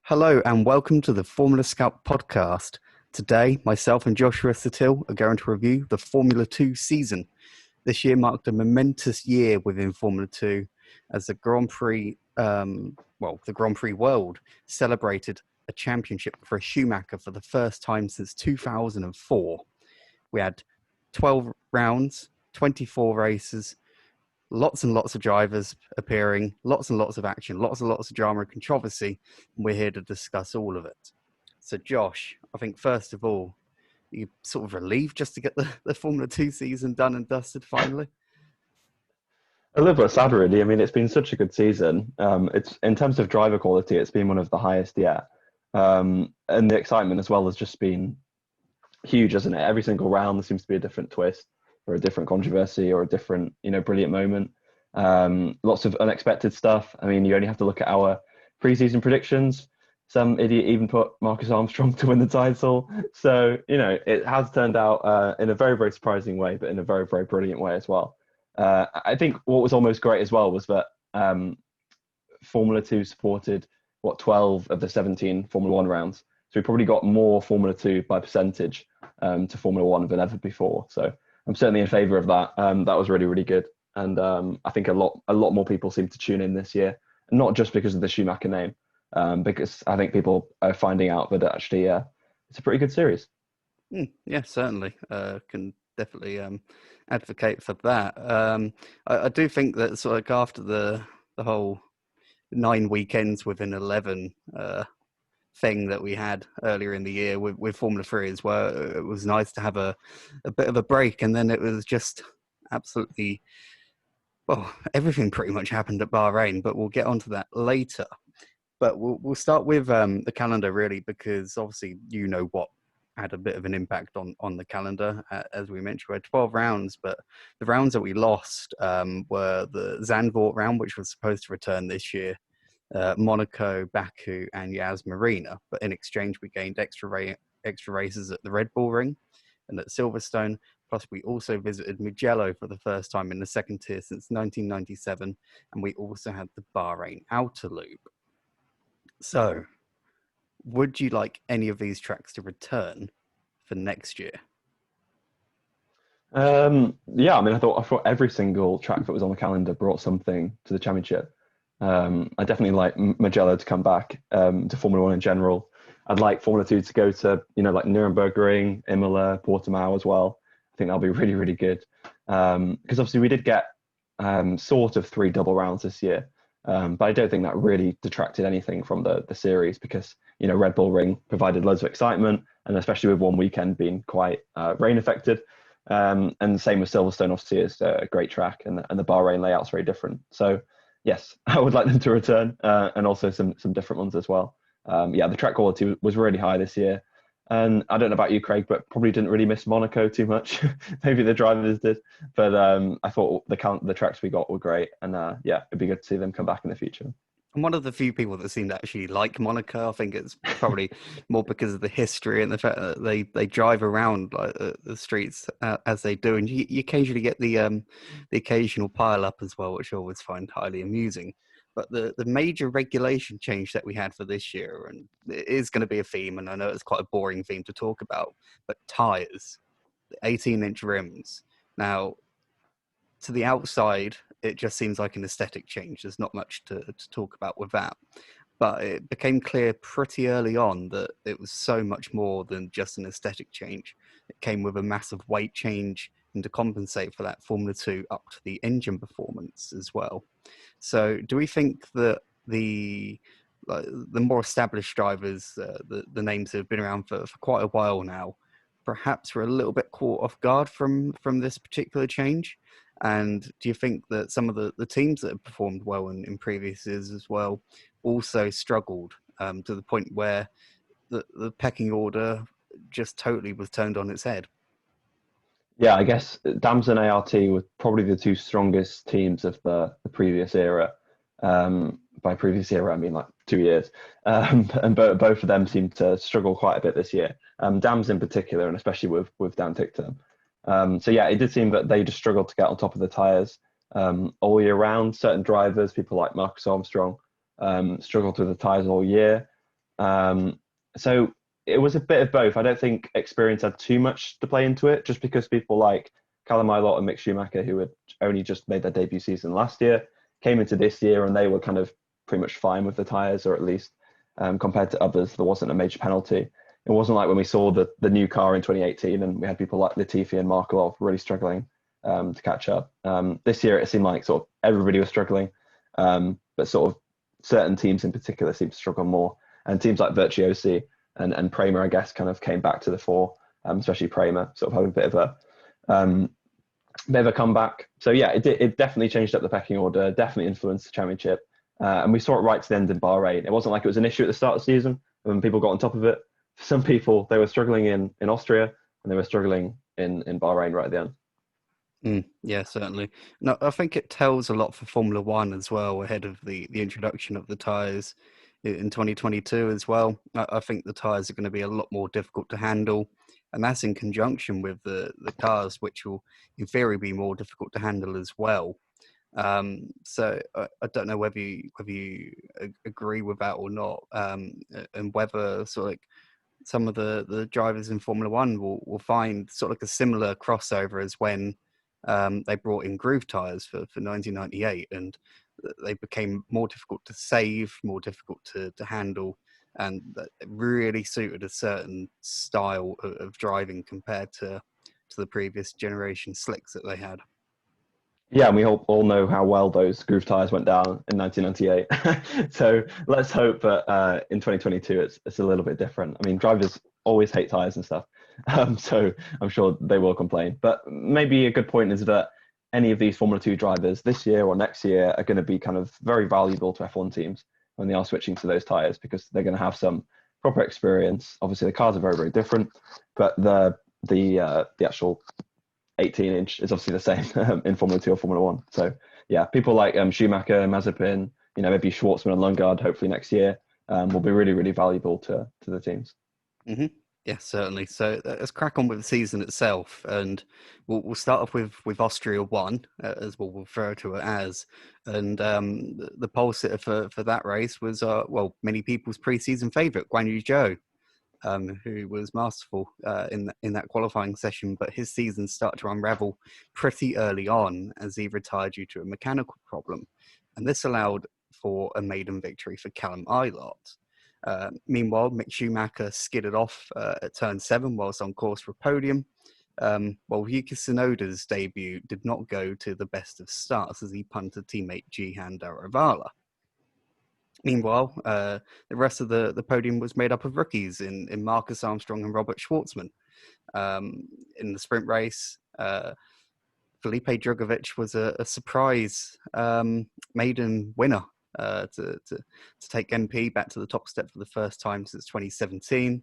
Hello and welcome to the Formula Scout podcast. Today, myself and Joshua Suttill are going to review the Formula 2 season. This year marked a momentous year within Formula 2 as the Grand Prix, the Grand Prix World celebrated a championship for Schumacher for the first time since 2004. We had 12 rounds, 24 races, lots and lots of drivers appearing, lots and lots of action, lots and lots of drama and controversy. And we're here to discuss all of it. So, Josh, I think first of all, you sort of relieved just to get the Formula 2 season done and dusted finally? A little bit sad, really. I mean, it's been such a good season. It's in terms of driver quality, it's been one of the highest yet, and the excitement as well has just been huge, hasn't it? Every single round there seems to be a different twist, or a different controversy, or a different, brilliant moment. Lots of unexpected stuff. I mean, you only have to look at our preseason predictions. Some idiot even put Marcus Armstrong to win the title. So, it has turned out in a very, very surprising way, but in a very, very brilliant way as well. I think what was almost great as well was that Formula 2 supported, 12 of the 17 Formula 1 rounds. So we probably got more Formula 2 by percentage to Formula 1 than ever before. So I'm certainly in favour of that. That was really, really good. And I think a lot more people seem to tune in this year, not just because of the Schumacher name, because I think people are finding out that actually it's a pretty good series. Yeah, certainly. Can definitely advocate for that. I do think that sort of like after the whole 9 weekends within 11 thing that we had earlier in the year with Formula 3 as well, it was nice to have a bit of a break, and then it was just absolutely, well, everything pretty much happened at Bahrain, but we'll get onto that later. But we'll start with the calendar, really, because obviously what had a bit of an impact on the calendar. As we mentioned, we had 12 rounds, but the rounds that we lost were the Zandvoort round, which was supposed to return this year, Monaco, Baku, and Yas Marina. But in exchange, we gained extra races at the Red Bull Ring and at Silverstone. Plus, we also visited Mijello for the first time in the second tier since 1997, and we also had the Bahrain Outer Loop. So, would you like any of these tracks to return for next year? Yeah, I mean, I thought every single track that was on the calendar brought something to the championship. I definitely like Mijello to come back to Formula 1 in general. I'd like Formula 2 to go to, like Nürburgring, Imola, Portimao as well. I think that'll be really, really good. Because obviously we did get sort of 3 double rounds this year. But I don't think that really detracted anything from the series because, Red Bull Ring provided loads of excitement, and especially with one weekend being quite rain affected. And the same with Silverstone, obviously, is a great track, and the Bahrain layout's very different. So, yes, I would like them to return, and also some different ones as well. The track quality was really high this year. And I don't know about you, Craig, but probably didn't really miss Monaco too much. Maybe the drivers did. But I thought the tracks we got were great. And it'd be good to see them come back in the future. I'm one of the few people that seem to actually like Monaco. I think it's probably more because of the history and the fact that they drive around like the streets as they do, and you occasionally get the occasional pile up as well, which I always find highly amusing. But the major regulation change that we had for this year, and it is going to be a theme, and I know it's quite a boring theme to talk about, but tyres, the 18-inch rims. Now, to the outside, it just seems like an aesthetic change. There's not much to talk about with that. But it became clear pretty early on that it was so much more than just an aesthetic change. It came with a massive weight change and to compensate for that Formula 2 up to the engine performance as well. So do we think that the more established drivers, the names that have been around for quite a while now, perhaps were a little bit caught off guard from this particular change? And do you think that some of the teams that have performed well in previous years as well also struggled to the point where the pecking order just totally was turned on its head? Yeah, I guess Dams and ART were probably the 2 strongest teams of the previous era. By previous era, I mean like 2 years. And both of them seem to struggle quite a bit this year. Dams in particular, and especially with Dan Ticktum. So yeah, it did seem that they just struggled to get on top of the tyres all year round. Certain drivers, people like Marcus Armstrong, struggled with the tyres all year. So it was a bit of both. I don't think experience had too much to play into it, just because people like Callum Milot and Mick Schumacher, who had only just made their debut season last year, came into this year and they were kind of pretty much fine with the tyres, or at least compared to others, there wasn't a major penalty. It wasn't like when we saw the new car in 2018 and we had people like Latifi and Markelov really struggling to catch up. This year it seemed like sort of everybody was struggling, but sort of certain teams in particular seemed to struggle more. And teams like Virtuosi and Prema, I guess, kind of came back to the fore, especially Prema, sort of having a bit of a comeback. So yeah, it definitely changed up the pecking order, definitely influenced the championship. And we saw it right to the end in Bahrain. It wasn't like it was an issue at the start of the season when people got on top of it. For some people, they were struggling in Austria and they were struggling in Bahrain right at the end. Yeah, certainly. No, I think it tells a lot for Formula One as well, ahead of the introduction of the tyres in 2022 as well. I think the tyres are going to be a lot more difficult to handle, and that's in conjunction with the cars, which will in theory be more difficult to handle as well. So I don't know whether you agree with that or not, and whether sort of like some of the drivers in Formula One will find sort of like a similar crossover as when they brought in groove tyres for 1998, and they became more difficult to save, more difficult to handle, and that really suited a certain style of driving compared to the previous generation slicks that they had. Yeah, and we all know how well those groove tyres went down in 1998. So let's hope that in 2022 it's a little bit different. I mean, drivers always hate tyres and stuff, so I'm sure they will complain. But maybe a good point is that any of these Formula 2 drivers this year or next year are going to be kind of very valuable to F1 teams when they are switching to those tyres, because they're going to have some proper experience. Obviously, the cars are very, very different, but the actual 18-inch is obviously the same in Formula 2 or Formula 1. So yeah, people like Schumacher, Mazapan, maybe Schwartzman and Lungard, hopefully next year, will be really, really valuable to the teams. Mm-hmm. Yeah, certainly. So let's crack on with the season itself, and we'll start off with Austria 1, as we'll refer to it as. And the pole sitter for that race was, many people's pre-season favourite, Guan Yu Zhou, who was masterful in that qualifying session, but his season started to unravel pretty early on as he retired due to a mechanical problem, and this allowed for a maiden victory for Callum Milot. Meanwhile, Mick Schumacher skidded off at turn 7 whilst on course for a podium, while Yuki Tsunoda's debut did not go to the best of starts as he punted teammate Jihan Daruvala. Meanwhile, the rest of the podium was made up of rookies in Marcus Armstrong and Robert Schwartzman. In the sprint race, Philippe Drogovich was a surprise maiden winner to take MP back to the top step for the first time since 2017.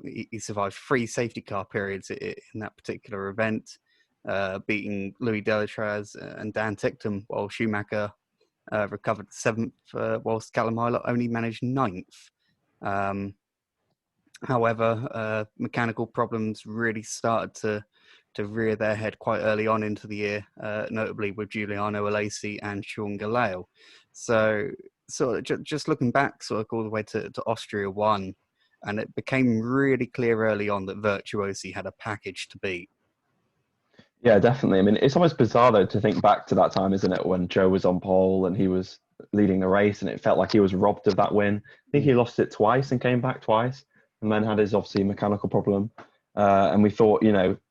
He survived 3 safety car periods in that particular event, beating Louis Delatraz and Dan Ticktum, while Schumacher recovered 7th, whilst Callum Milot only managed 9th. However, mechanical problems really started to rear their head quite early on into the year, notably with Giuliano Alesi and Sean Galale. So just looking back sort of all the way to Austria 1, and it became really clear early on that Virtuosi had a package to beat. Yeah, definitely. I mean, it's almost bizarre though to think back to that time, isn't it, when Joe was on pole and he was leading the race, and it felt like he was robbed of that win. I think he lost it twice and came back twice, and then had his obviously mechanical problem. And we thought,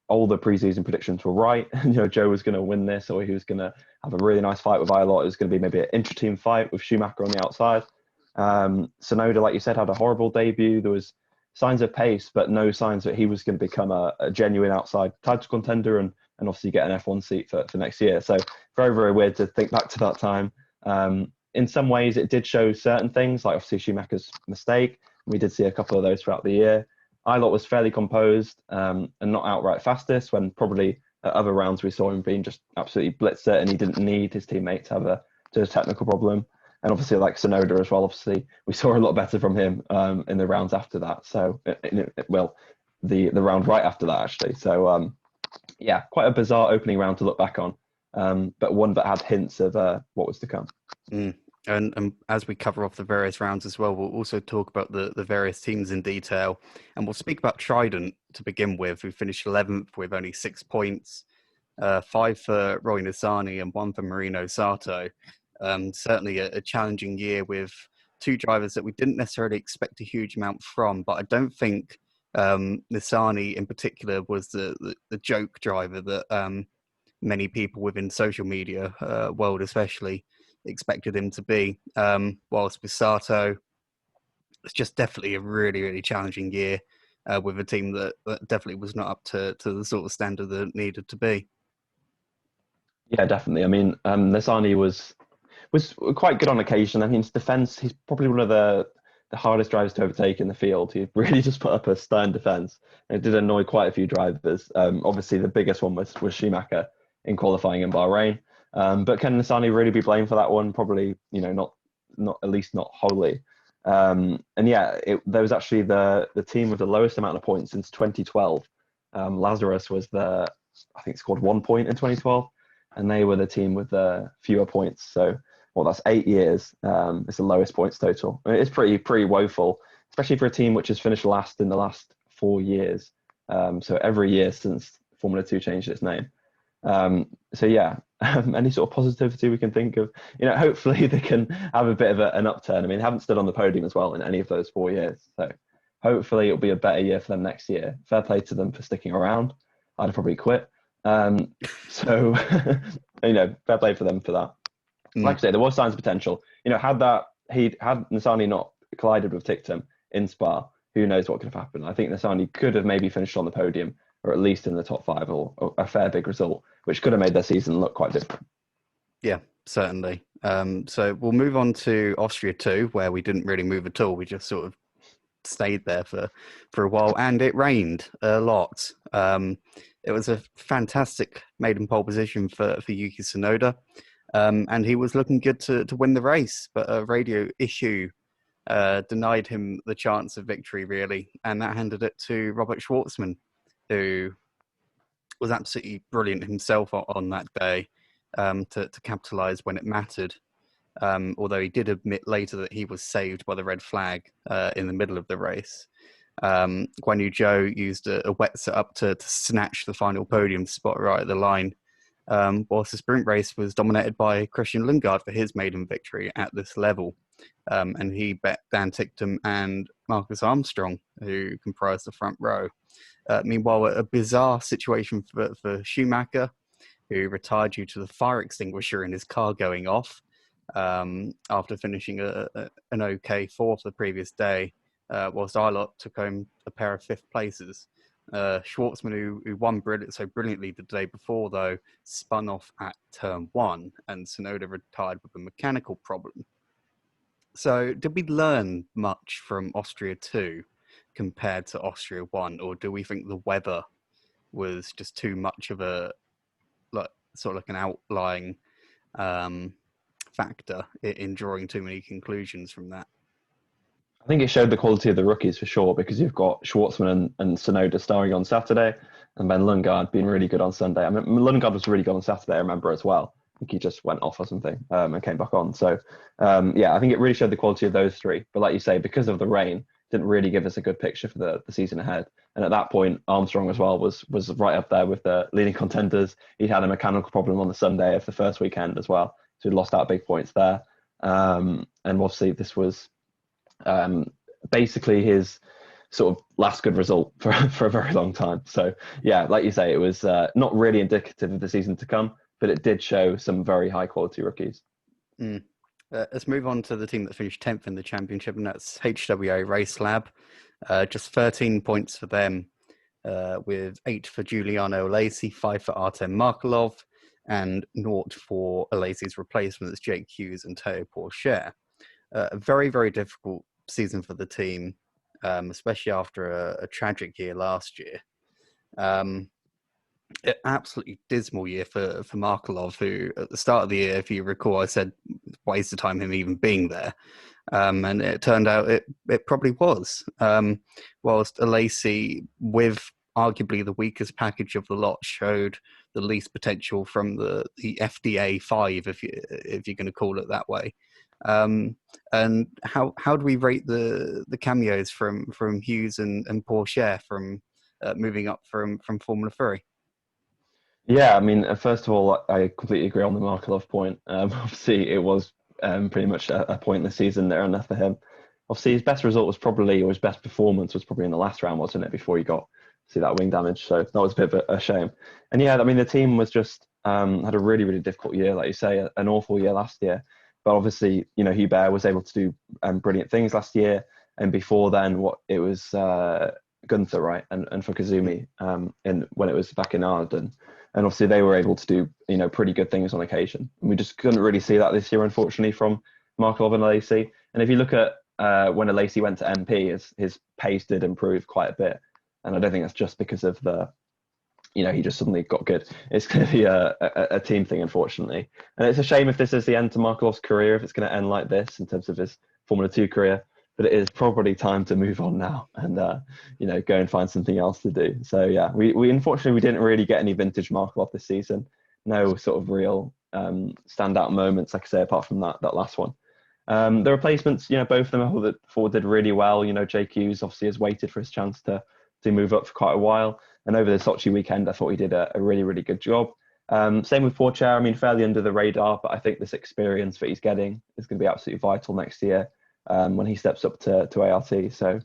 all the preseason predictions were right. Joe was going to win this, or he was going to have a really nice fight with Milot. It was going to be maybe an intra-team fight with Schumacher on the outside. Sonoda, like you said, had a horrible debut. There was signs of pace, but no signs that he was going to become a genuine outside title contender and obviously get an F1 seat for next year. So very, very weird to think back to that time. In some ways, it did show certain things, like obviously Schumacher's mistake. We did see a couple of those throughout the year. Milot was fairly composed and not outright fastest, when probably at other rounds we saw him being just absolutely blitzer, and he didn't need his teammate to have a technical problem. And obviously, like Sonoda as well, obviously we saw a lot better from him in the rounds after that. So, the round right after that actually. So yeah, quite a bizarre opening round to look back on, but one that had hints of what was to come. And as we cover off the various rounds as well, we'll also talk about the various teams in detail. And we'll speak about Trident to begin with, who finished 11th with only 6 points, 5 for Roy Nissany and 1 for Marino Sato. Certainly a challenging year with two drivers that we didn't necessarily expect a huge amount from, but I don't think Nissany in particular was the joke driver that many people within social media world especially expected him to be. Whilst with Sato, it's just definitely a really, really challenging year with a team that definitely was not up to the sort of standard that it needed to be. Yeah, definitely. I mean, Nissany was quite good on occasion. I mean, his defense, he's probably one of the hardest drivers to overtake in the field. He really just put up a stern defense. And it did annoy quite a few drivers. Obviously, the biggest one was Schumacher in qualifying in Bahrain. But can Nissany really be blamed for that one? Probably, not at least not wholly. And yeah, there was actually the team with the lowest amount of points since 2012. Lazarus was I think scored 1 point in 2012, and they were the team with the fewer points. So, well, that's 8 years. It's the lowest points total. I mean, it's pretty woeful, especially for a team which has finished last in the last 4 years. So every year since Formula 2 changed its name. So yeah, any sort of positivity we can think of, hopefully they can have a bit of an upturn. I mean, they haven't stood on the podium as well in any of those 4 years. So hopefully it'll be a better year for them next year. Fair play to them for sticking around. I'd have probably quit. So, fair play for them for that. Like I say, there was signs of potential. Had Nissany not collided with Ticktum in Spa, who knows what could have happened. I think Nissany could have maybe finished on the podium, or at least in the top 5, or a fair big result, which could have made their season look quite different. Yeah, certainly. So we'll move on to Austria 2, where we didn't really move at all. We just sort of stayed there for a while, and it rained a lot. It was a fantastic maiden pole position for Yuki Tsunoda, and he was looking good to win the race, but a radio issue denied him the chance of victory, really, and that handed it to Robert Schwartzman, who was absolutely brilliant himself on that day to capitalise when it mattered. Although he did admit later that he was saved by the red flag in the middle of the race. Guan Yu Zhou used a wet setup to snatch the final podium spot right at the line, whilst the sprint race was dominated by Christian Lungard for his maiden victory at this level. And he bet Dan Ticktum and Marcus Armstrong, who comprised the front row. Meanwhile, a bizarre situation for Schumacher, who retired due to the fire extinguisher in his car going off after finishing an okay fourth the previous day, whilst Ilott took home a pair of fifth places. Schwartzman, who won brilliantly the day before, though, spun off at turn 1, and Sonoda retired with a mechanical problem. So did we learn much from Austria 2 compared to Austria 1, or do we think the weather was just too much of a an outlying factor in drawing too many conclusions from that? I think it showed the quality of the rookies for sure, because you've got Schwartzman and Sonoda starring on Saturday, and then Lungard being really good on Sunday. I mean, Lungard was really good on Saturday, I remember, as well. I think he just went off or something and came back on. So, yeah, I think it really showed the quality of those three. But like you say, because of the rain, didn't really give us a good picture for the season ahead. And at that point, Armstrong as well was right up there with the leading contenders. He'd had a mechanical problem on the Sunday of the first weekend as well, so he lost out big points there. And obviously, this was basically his sort of last good result for a very long time. So yeah, like you say, it was not really indicative of the season to come, but it did show some very high quality rookies. Let's move on to the team that finished 10th in the championship, and that's HWA Race Lab. Just 13 points for them, with 8 for Giuliano Alesi, 5 for Artem Markelov, and 0 for Alesi's replacements, Jake Hughes and Teo Pourchaire. A very, very difficult season for the team, especially after a tragic year last year. An absolutely dismal year for Markelov, who at the start of the year, if you recall, I said waste of time him even being there. And it turned out it probably was. Whilst Alesi, with arguably the weakest package of the lot, showed the least potential from the FDA 5, if you're going to call it that way. And how do we rate the cameos from Hughes and Porsche from moving up from Formula 3? Yeah, I mean, first of all, I completely agree on the Markelov point. Obviously, it was pretty much a pointless season there and there for him. Obviously, his best result was probably, or his best performance was probably in the last round, wasn't it? Before he got see that wing damage, so that was a bit of a shame. And yeah, I mean, the team was just had a really, really difficult year, like you say, an awful year last year. But obviously, Hubert was able to do brilliant things last year, and before then, it was Gunther, right, and Fukuzumi, in when it was back in Arden. And obviously they were able to do, pretty good things on occasion. And we just couldn't really see that this year, unfortunately, from Markov and Alesi. And if you look at when Alesi went to MP, his pace did improve quite a bit. And I don't think that's just because of he just suddenly got good. It's clearly a team thing, unfortunately. And it's a shame if this is the end to Markov's career, if it's going to end like this in terms of his Formula 2 career. But it is probably time to move on now and, go and find something else to do. So, yeah, we unfortunately, we didn't really get any vintage Markov this season. No sort of real standout moments, like I say, apart from that last one. The replacements, both of them did really well. Jake Hughes obviously has waited for his chance to move up for quite a while. And over the Sochi weekend, I thought he did a really, really good job. Same with Porsche. I mean, fairly under the radar, but I think this experience that he's getting is going to be absolutely vital next year. When he steps up to ART. So,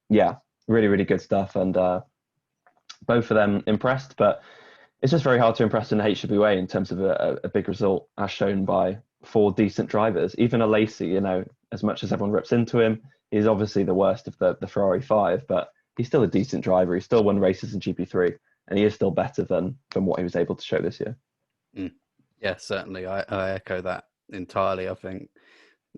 yeah, really, really good stuff. And both of them impressed, but it's just very hard to impress in HWA in terms of a big result, as shown by 4 decent drivers. Even Alesi, as much as everyone rips into him, he's obviously the worst of the Ferrari 5, but he's still a decent driver. He still won races in GP3, and he is still better than what he was able to show this year. Yeah, certainly. I echo that entirely, I think.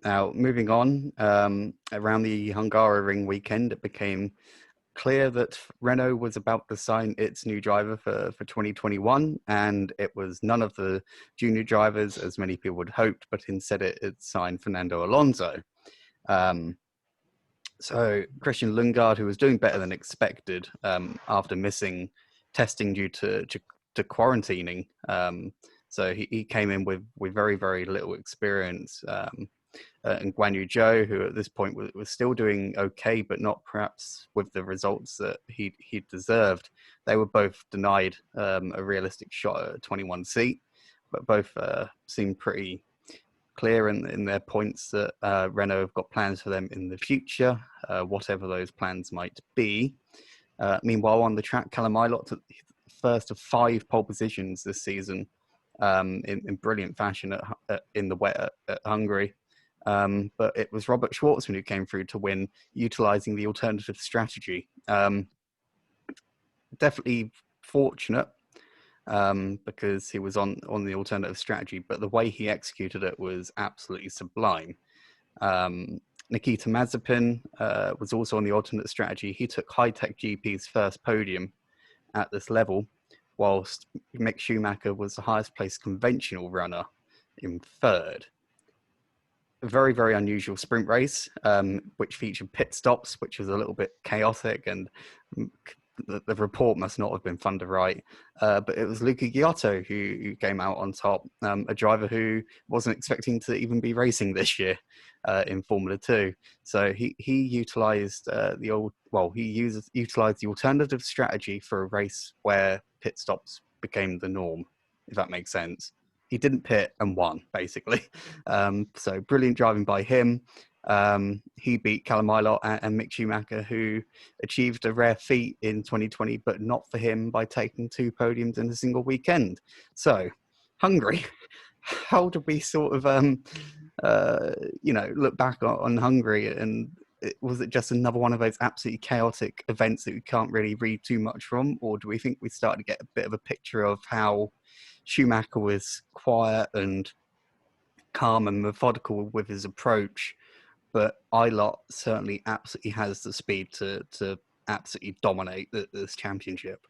Now, moving on, around the Hungaroring weekend, it became clear that Renault was about to sign its new driver for 2021, and it was none of the junior drivers, as many people had hoped, but instead it signed Fernando Alonso. So Christian Lungard, who was doing better than expected after missing testing due to quarantining, so he came in with very, very little experience. And Guan Yu Zhou, who at this point was still doing okay, but not perhaps with the results that he deserved. They were both denied a realistic shot at a 21 seat, but both seemed pretty clear in their points that Renault have got plans for them in the future, whatever those plans might be. Meanwhile, on the track, Callum Milot took the first of 5 pole positions this season in brilliant fashion in the wet at Hungary. But it was Robert Schwartzman who came through to win, utilising the alternative strategy. Definitely fortunate because he was on the alternative strategy, but the way he executed it was absolutely sublime. Nikita Mazepin was also on the alternate strategy. He took High Tech GP's first podium at this level, whilst Mick Schumacher was the highest placed conventional runner in 3rd. A very, very unusual sprint race, which featured pit stops, which was a little bit chaotic, and the report must not have been fun to write. But it was Luka Giotto who came out on top, a driver who wasn't expecting to even be racing this year in Formula 2. So he utilised utilised the alternative strategy for a race where pit stops became the norm, if that makes sense. He didn't pit and won, basically. So brilliant driving by him. He beat Callum Milot and Mick Schumacher, who achieved a rare feat in 2020, but not for him, by taking 2 podiums in a single weekend. So, Hungary, how do we sort of, look back on Hungary? And was it just another one of those absolutely chaotic events that we can't really read too much from? Or do we think we started to get a bit of a picture of how Schumacher was quiet and calm and methodical with his approach, but Ilott certainly absolutely has the speed to absolutely dominate this championship?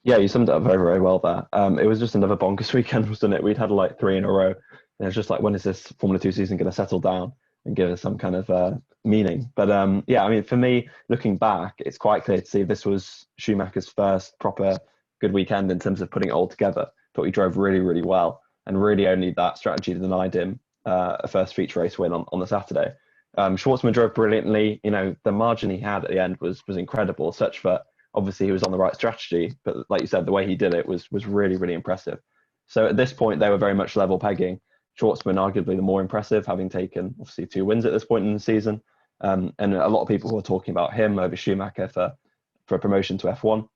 Yeah, you summed it up very, very well there. It was just another bonkers weekend, wasn't it? We'd had like 3 in a row. And it's just like, when is this Formula 2 season going to settle down and give us some kind of meaning? But yeah, I mean, for me, looking back, it's quite clear to see this was Schumacher's first proper good weekend in terms of putting it all together. Thought he drove really, really well, and really only that strategy denied him a first feature race win on the Saturday. Schwartzman drove brilliantly. The margin he had at the end was incredible, such that obviously he was on the right strategy. But like you said, the way he did it was really, really impressive. So at this point, they were very much level pegging. Schwartzman arguably the more impressive, having taken obviously 2 wins at this point in the season. And a lot of people were talking about him over Schumacher for promotion to F1.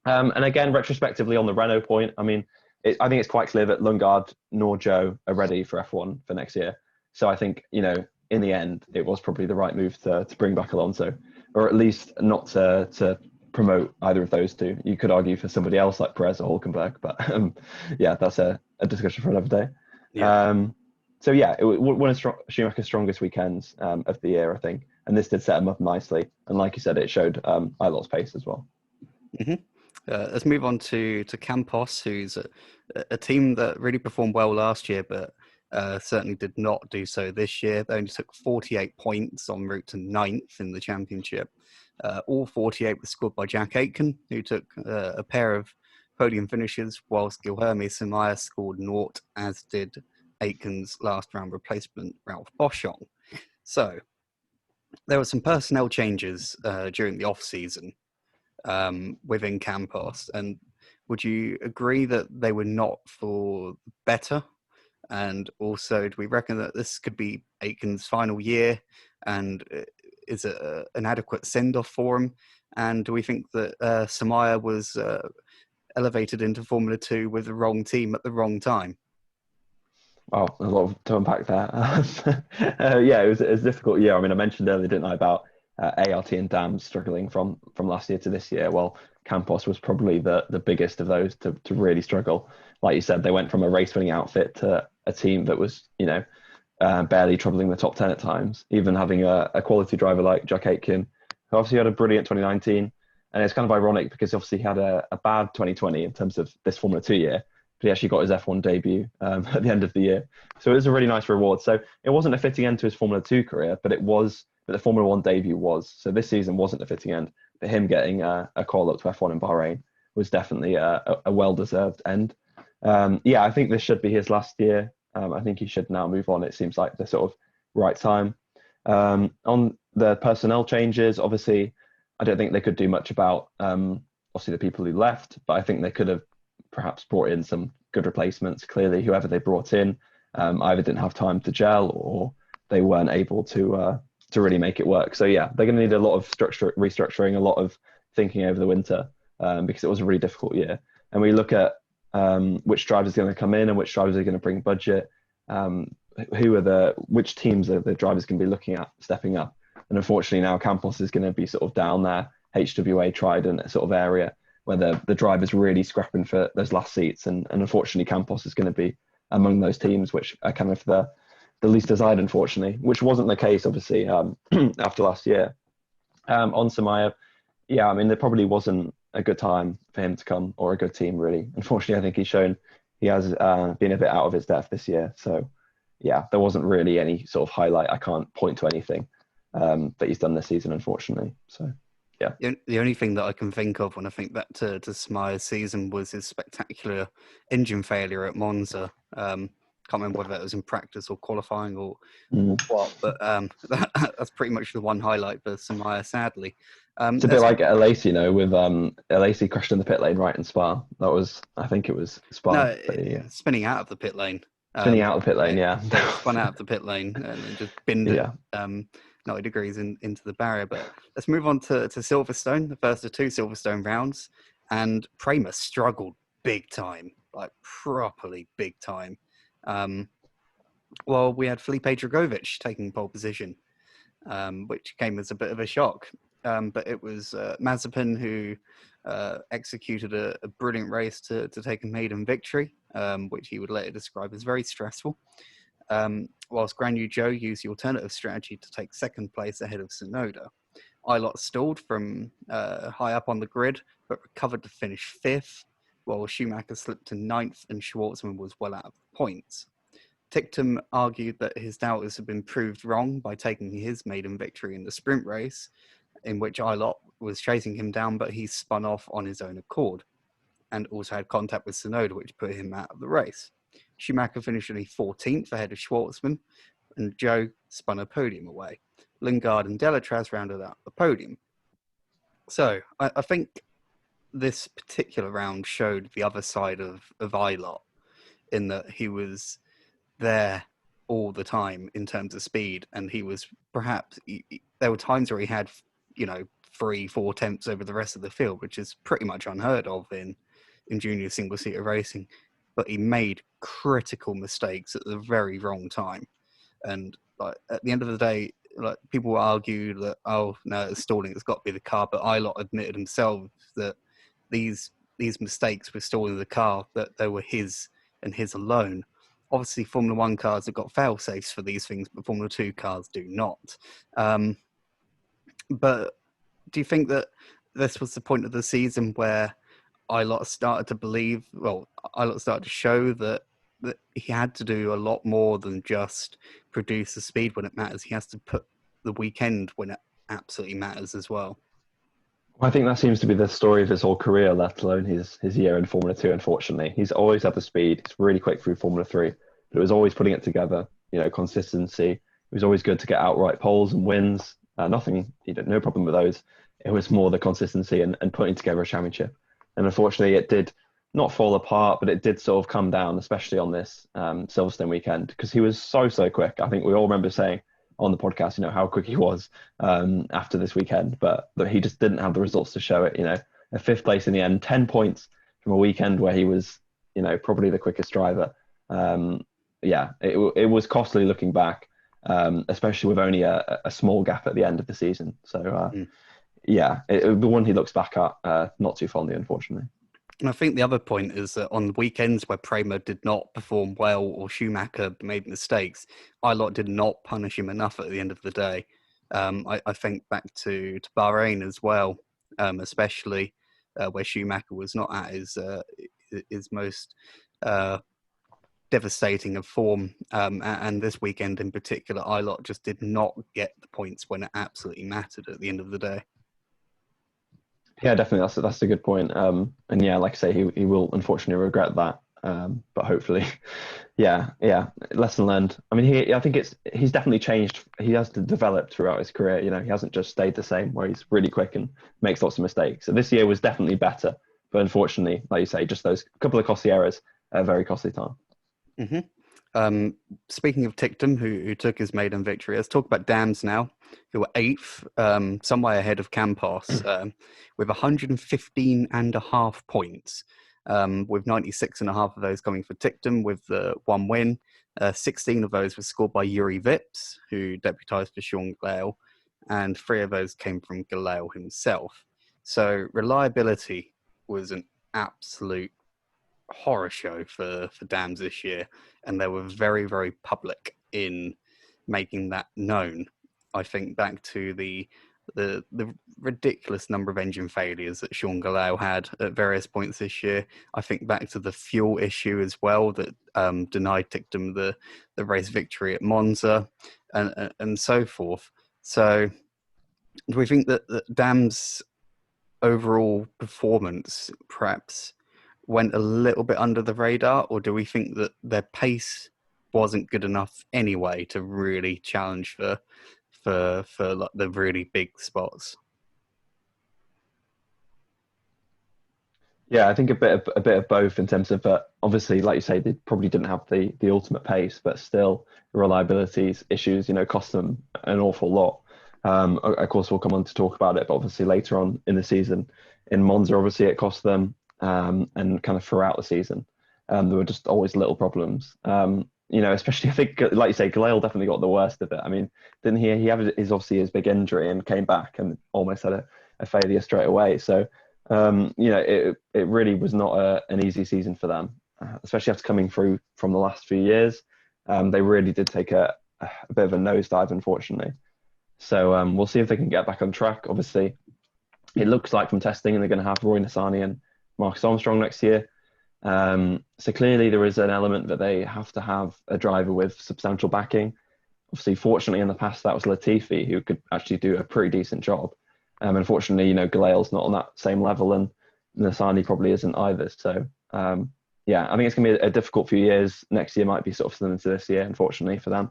And again, retrospectively on the Renault point, I mean, I think it's quite clear that Lungard nor Joe are ready for F1 for next year. So I think, in the end, it was probably the right move to bring back Alonso, or at least not to promote either of those two. You could argue for somebody else like Perez or Hulkenberg, but yeah, that's a discussion for another day. Yeah. So yeah, it was one of Schumacher's strongest weekends of the year, I think, and this did set him up nicely. And like you said, it showed Ilot's pace as well. Mm-hmm. Let's move on to Campos, who's a team that really performed well last year, but certainly did not do so this year. They only took 48 points en route to 9th in the championship. All 48 were scored by Jack Aiken, who took a pair of podium finishes, whilst Guilherme Samaya scored 0, as did Aiken's last round replacement, Ralph Boschung. So there were some personnel changes during the off-season within Campos, and would you agree that they were not for better? And also, do we reckon that this could be Aiken's final year, and is it an adequate send-off for him? And do we think that Samaya was elevated into Formula 2 with the wrong team at the wrong time? Oh, a lot to unpack there. Yeah, it was a difficult year. I mean, I mentioned earlier, didn't I, about ART and Dam struggling from last year to this year. Well, Campos was probably the biggest of those to really struggle. Like you said, they went from a race-winning outfit to a team that was, barely troubling the top 10 at times, even having a quality driver like Jack Aitken, who obviously had a brilliant 2019. And it's kind of ironic because obviously he had a bad 2020 in terms of this Formula 2 year, but he actually got his F1 debut at the end of the year. So it was a really nice reward. So it wasn't a fitting end to his Formula 2 career, but the Formula 1 debut was. So this season wasn't a fitting end, but him getting a call up to F1 in Bahrain was definitely a well-deserved end. Yeah, I think this should be his last year. I think he should now move on. It seems like the sort of right time. On the personnel changes, obviously, I don't think they could do much about obviously the people who left, but I think they could have perhaps brought in some good replacements. Clearly, whoever they brought in either didn't have time to gel or they weren't able to really make it work. So yeah, they're going to need a lot of restructuring, a lot of thinking over the winter because it was a really difficult year. And we look at which drivers are going to come in and which drivers are going to bring budget. Which teams are the drivers going to be looking at stepping up? And unfortunately now Campos is going to be sort of down there, HWA Trident sort of area where the drivers really scrapping for those last seats. And unfortunately Campos is going to be among those teams which are kind of the least desired, unfortunately, which wasn't the case, obviously, after last year. On Samaya, yeah, I mean, there probably wasn't a good time for him to come or a good team, really. Unfortunately, I think he has been a bit out of his depth this year. So, yeah, there wasn't really any sort of highlight. I can't point to anything that he's done this season, unfortunately. So, yeah. The only thing that I can think of when I think back to Samaya's season was his spectacular engine failure at Monza. Can't remember whether it was in practice or qualifying or what, but that's pretty much the one highlight for Samaya, sadly. It's a bit like Alesi, with Alesi crashed in the pit lane right in Spa. I think it was Spa. No, spinning out of the pit lane. Spinning out of the pit lane, yeah. Spun out of the pit lane and just binned it 90 degrees into the barrier. But let's move on to Silverstone, the first of 2 Silverstone rounds. And Prema struggled big time, like properly big time. Well, we had Felipe Drogovich taking pole position, which came as a bit of a shock. But it was Mazapan who executed a brilliant race to take a maiden victory, which he would later describe as very stressful. Whilst Guanyu Zhou used the alternative strategy to take second place ahead of Sonoda. Ilott stalled from high up on the grid, but recovered to finish 5th, while Schumacher slipped to 9th and Schwartzman was well out of points. Ticktum argued that his doubters had been proved wrong by taking his maiden victory in the sprint race, in which Ilott was chasing him down, but he spun off on his own accord, and also had contact with Sonoda, which put him out of the race. Schumacher finished only 14th ahead of Schwartzman, and Joe spun a podium away. Lingard and Delatraz rounded out the podium. So I think this particular round showed the other side of Ilott, in that he was there all the time in terms of speed, and he was there were times where he had 3-4 tenths over the rest of the field, which is pretty much unheard of in junior single-seater racing. But he made critical mistakes at the very wrong time, and at the end of the day, people argue that, oh no, it's stalling, it's got to be the car, but Ilott admitted himself that these mistakes were stalling the car, that they were his and his alone. Obviously, Formula One cars have got fail-safes for these things, but Formula 2 cars do not. But do you think that this was the point of the season where Ilott started to show that he had to do a lot more than just produce the speed when it matters? He has to put the weekend when it absolutely matters as well. I think that seems to be the story of his whole career, let alone his year in Formula 2, unfortunately. He's always had the speed. He's really quick through Formula 3, but it was always putting it together, consistency. It was always good to get outright poles and wins. No problem with those. It was more the consistency and putting together a championship. And unfortunately, it did not fall apart, but it did sort of come down, especially on this Silverstone weekend, because he was so quick. I think we all remember saying on the podcast, how quick he was after this weekend, but he just didn't have the results to show it. A 5th place in the end, 10 points from a weekend where he was, probably the quickest driver. It was costly looking back, especially with only a small gap at the end of the season. So, the one he looks back at, not too fondly, unfortunately. And I think the other point is that on the weekends where Prema did not perform well or Schumacher made mistakes, Ilott did not punish him enough at the end of the day. I think back to Bahrain as well, especially where Schumacher was not at his most devastating of form. And this weekend in particular, Ilott just did not get the points when it absolutely mattered at the end of the day. Yeah, definitely. That's a good point. And like I say, he will unfortunately regret that. But hopefully, lesson learned. I mean, I think he's definitely changed. He has developed throughout his career. He hasn't just stayed the same, where he's really quick and makes lots of mistakes. So this year was definitely better. But unfortunately, like you say, just those couple of costly errors at a very costly time. Mm-hmm. Speaking of Ticktum, who took his maiden victory, let's talk about Dams now, who were 8th, some way ahead of Campos, with 115.5 points, with 96.5 of those coming for Ticktum, with the 1 win. 16 of those were scored by Yuri Vips, who deputised for Sean Gale, and 3 of those came from Gale himself. So reliability was an absolute horror show for Dams this year, and they were very, very public in making that known. I think back to the ridiculous number of engine failures that Sean Gale had at various points this year. I think back to the fuel issue as well that denied Ticktum the race victory at Monza, and so forth. So do we think that Dams' overall performance perhaps went a little bit under the radar, or do we think that their pace wasn't good enough anyway to really challenge for like the really big spots? Yeah, I think a bit of both in terms of obviously, like you say, they probably didn't have the ultimate pace, but still reliability issues, cost them an awful lot. Of course, we'll come on to talk about it, but obviously later on in the season in Monza, obviously it cost them. And kind of throughout the season, there were just always little problems. Especially I think, like you say, Gale definitely got the worst of it. I mean, didn't he? He had his big injury and came back and almost had a failure straight away. So, it really was not an easy season for them, especially after coming through from the last few years. They really did take a bit of a nosedive, unfortunately. So we'll see if they can get back on track. Obviously, it looks like from testing, and they're going to have Roy Nissany and Marcus Armstrong next year. So clearly there is an element that they have to have a driver with substantial backing. Obviously, fortunately, in the past, that was Latifi, who could actually do a pretty decent job. Unfortunately, Gale's not on that same level, and Nissany probably isn't either. So, yeah, I think it's going to be a difficult few years. Next year might be sort of similar to this year, unfortunately for them.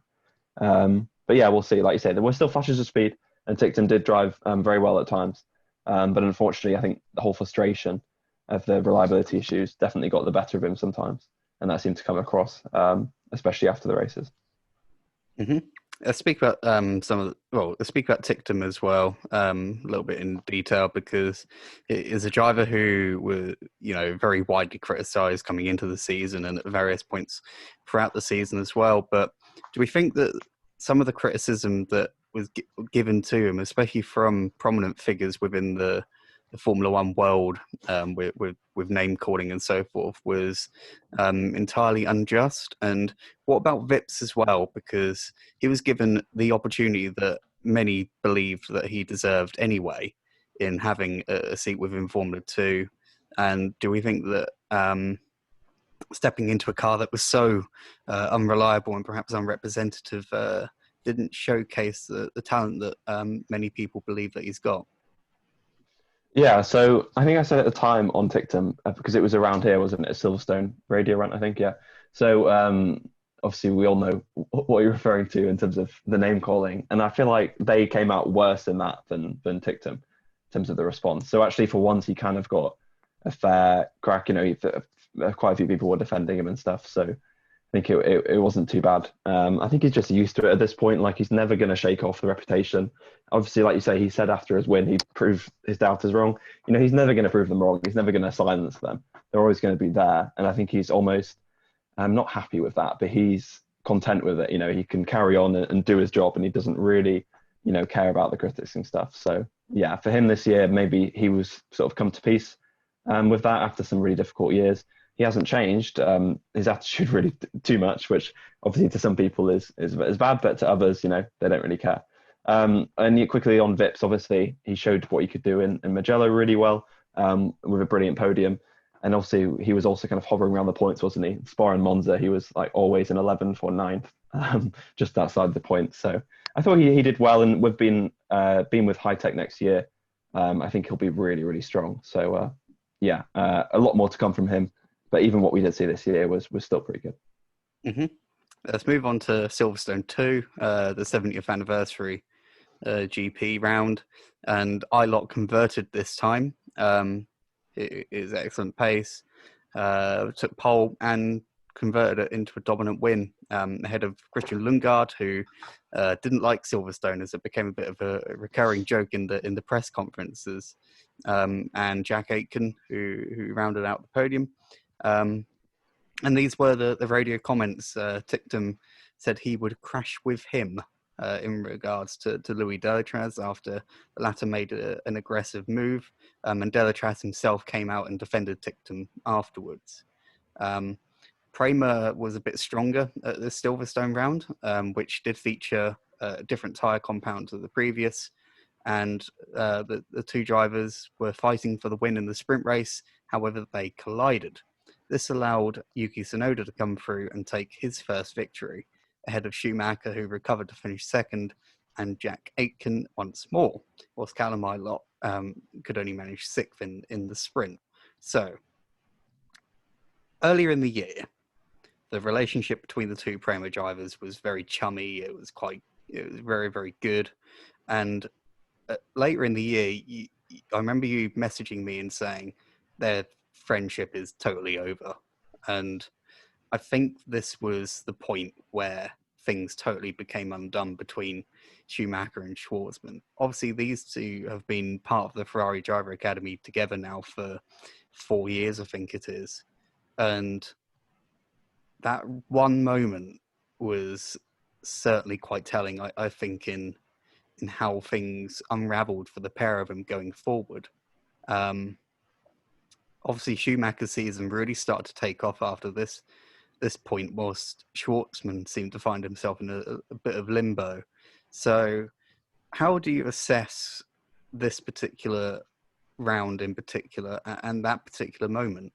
But yeah, we'll see. Like you say, there were still flashes of speed, and Ticktum did drive very well at times. But unfortunately, I think the whole frustration of the reliability issues definitely got the better of him sometimes, and that seemed to come across, especially after the races. Mm-hmm. Let's speak about let's speak about Ticktum as well, a little bit in detail, because it is a driver who was, very widely criticised coming into the season and at various points throughout the season as well. But do we think that some of the criticism that was given to him, especially from prominent figures within the Formula One world, with name calling and so forth, was entirely unjust? And what about Vips as well? Because he was given the opportunity that many believed that he deserved anyway in having a seat within Formula 2. And do we think that stepping into a car that was so unreliable and perhaps unrepresentative didn't showcase the talent that many people believe that he's got? Yeah, so I think I said at the time on Ticktum, because it was around here, wasn't it? A Silverstone radio rant, I think, yeah. So obviously we all know what you're referring to in terms of the name calling, and I feel like they came out worse in that than Ticktum in terms of the response. So actually, for once, he kind of got a fair crack. Quite a few people were defending him and stuff. So I think it wasn't too bad. I think he's just used to it at this point. Like, he's never going to shake off the reputation. Obviously, like you say, he said after his win, he'd prove his doubters wrong. He's never going to prove them wrong. He's never going to silence them. They're always going to be there. And I think he's almost not happy with that, but he's content with it. He can carry on and do his job, and he doesn't really, care about the critics and stuff. So yeah, for him this year, maybe he was sort of come to peace with that after some really difficult years. He hasn't changed his attitude really too much, which obviously to some people is bad, but to others, they don't really care. And quickly on Vips, obviously he showed what he could do in Mijello really well, with a brilliant podium. And obviously he was also kind of hovering around the points, wasn't he? Spa and Monza, he was like always in 11th or 9th, just outside the points. So I thought he did well, and we've been with High Tech next year. I think he'll be really, really strong. So yeah, a lot more to come from him. But even what we did see this year was still pretty good. Mm-hmm. Let's move on to Silverstone 2, the 70th anniversary GP round. And Ilott converted this time. It is excellent pace. Took pole and converted it into a dominant win ahead of Christian Lungard, who didn't like Silverstone, as it became a bit of a recurring joke in the press conferences. And Jack Aiken, who rounded out the podium. And these were the radio comments. Ticktum said he would crash with him in regards to Louis Delatraz after the latter made an aggressive move. And Delatraz himself came out and defended Ticktum afterwards. Prema was a bit stronger at the Silverstone round, which did feature a different tyre compound to the previous. And the two drivers were fighting for the win in the sprint race. However, they collided. This allowed Yuki Tsunoda to come through and take his first victory ahead of Schumacher, who recovered to finish second, and Jack Aiken once more, whilst Callum Milot could only manage sixth in the sprint. So, earlier in the year, the relationship between the two Prema drivers was very chummy. It was very, very good. And later in the year, I remember you messaging me and saying their friendship is totally over. And I think this was the point where things totally became undone between Schumacher and Schwartzman. Obviously, these two have been part of the Ferrari Driver Academy together now for 4 years, I think it is. And that one moment was certainly quite telling, I think, in how things unraveled for the pair of them going forward. Obviously, Schumacher's season really started to take off after this point, whilst Schwartzman seemed to find himself in a bit of limbo. So how do you assess this particular round in particular and that particular moment?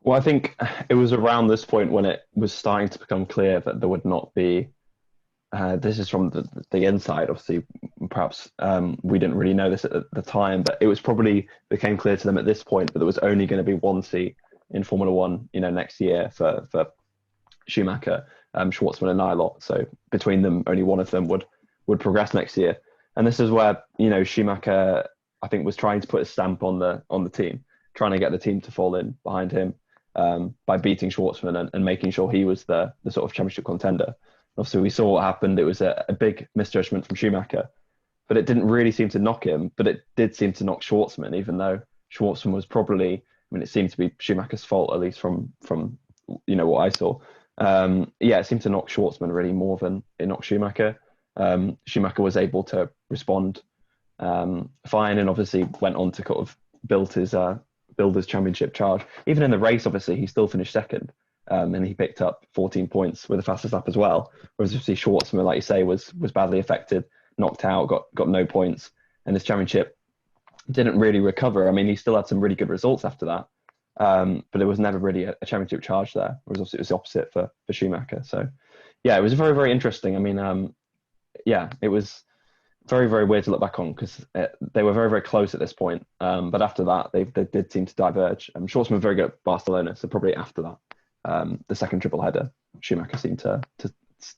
Well, I think it was around this point when it was starting to become clear that there would not be. This is from the inside. Obviously, perhaps we didn't really know this at the time, but it was probably became clear to them at this point that there was only going to be one seat in Formula One, next year for Schumacher, Schwartzman and Milot. So between them, only one of them would progress next year. And this is where, Schumacher, I think, was trying to put a stamp on the team, trying to get the team to fall in behind him by beating Schwartzman and making sure he was the sort of championship contender. Obviously, we saw what happened. It was a big misjudgment from Schumacher, but it didn't really seem to knock him. But it did seem to knock Schwartzman, even though Schwartzman was probably, it seemed to be Schumacher's fault, at least from what I saw. It seemed to knock Schwartzman really more than it knocked Schumacher. Schumacher was able to respond fine, and obviously went on to kind of build his championship charge. Even in the race, obviously, he still finished second, and he picked up 14 points with the fastest lap as well. Whereas obviously Schwartzman, like you say, was badly affected, knocked out, got no points, and his championship didn't really recover. He still had some really good results after that, but there was never really a championship charge there. Whereas obviously it was the opposite for Schumacher. So yeah, it was very, very interesting. It was very, very weird to look back on because they were very, very close at this point. But after that, they did seem to diverge. Schwartzman was very good at Barcelona, so probably after that, the second triple header, Schumacher seemed to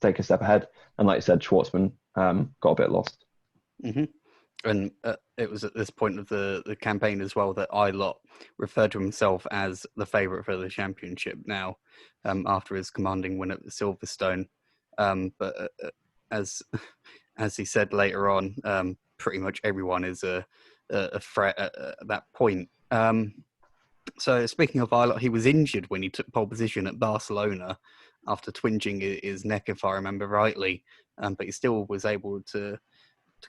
take a step ahead. And like you said, Schwartzman got a bit lost. Mm-hmm. And it was at this point of the campaign as well that Ilott referred to himself as the favourite for the championship now, after his commanding win at Silverstone. But as he said later on, pretty much everyone is a threat at that point. So speaking of Ilott, he was injured when he took pole position at Barcelona after twinging his neck, if I remember rightly. But he still was able to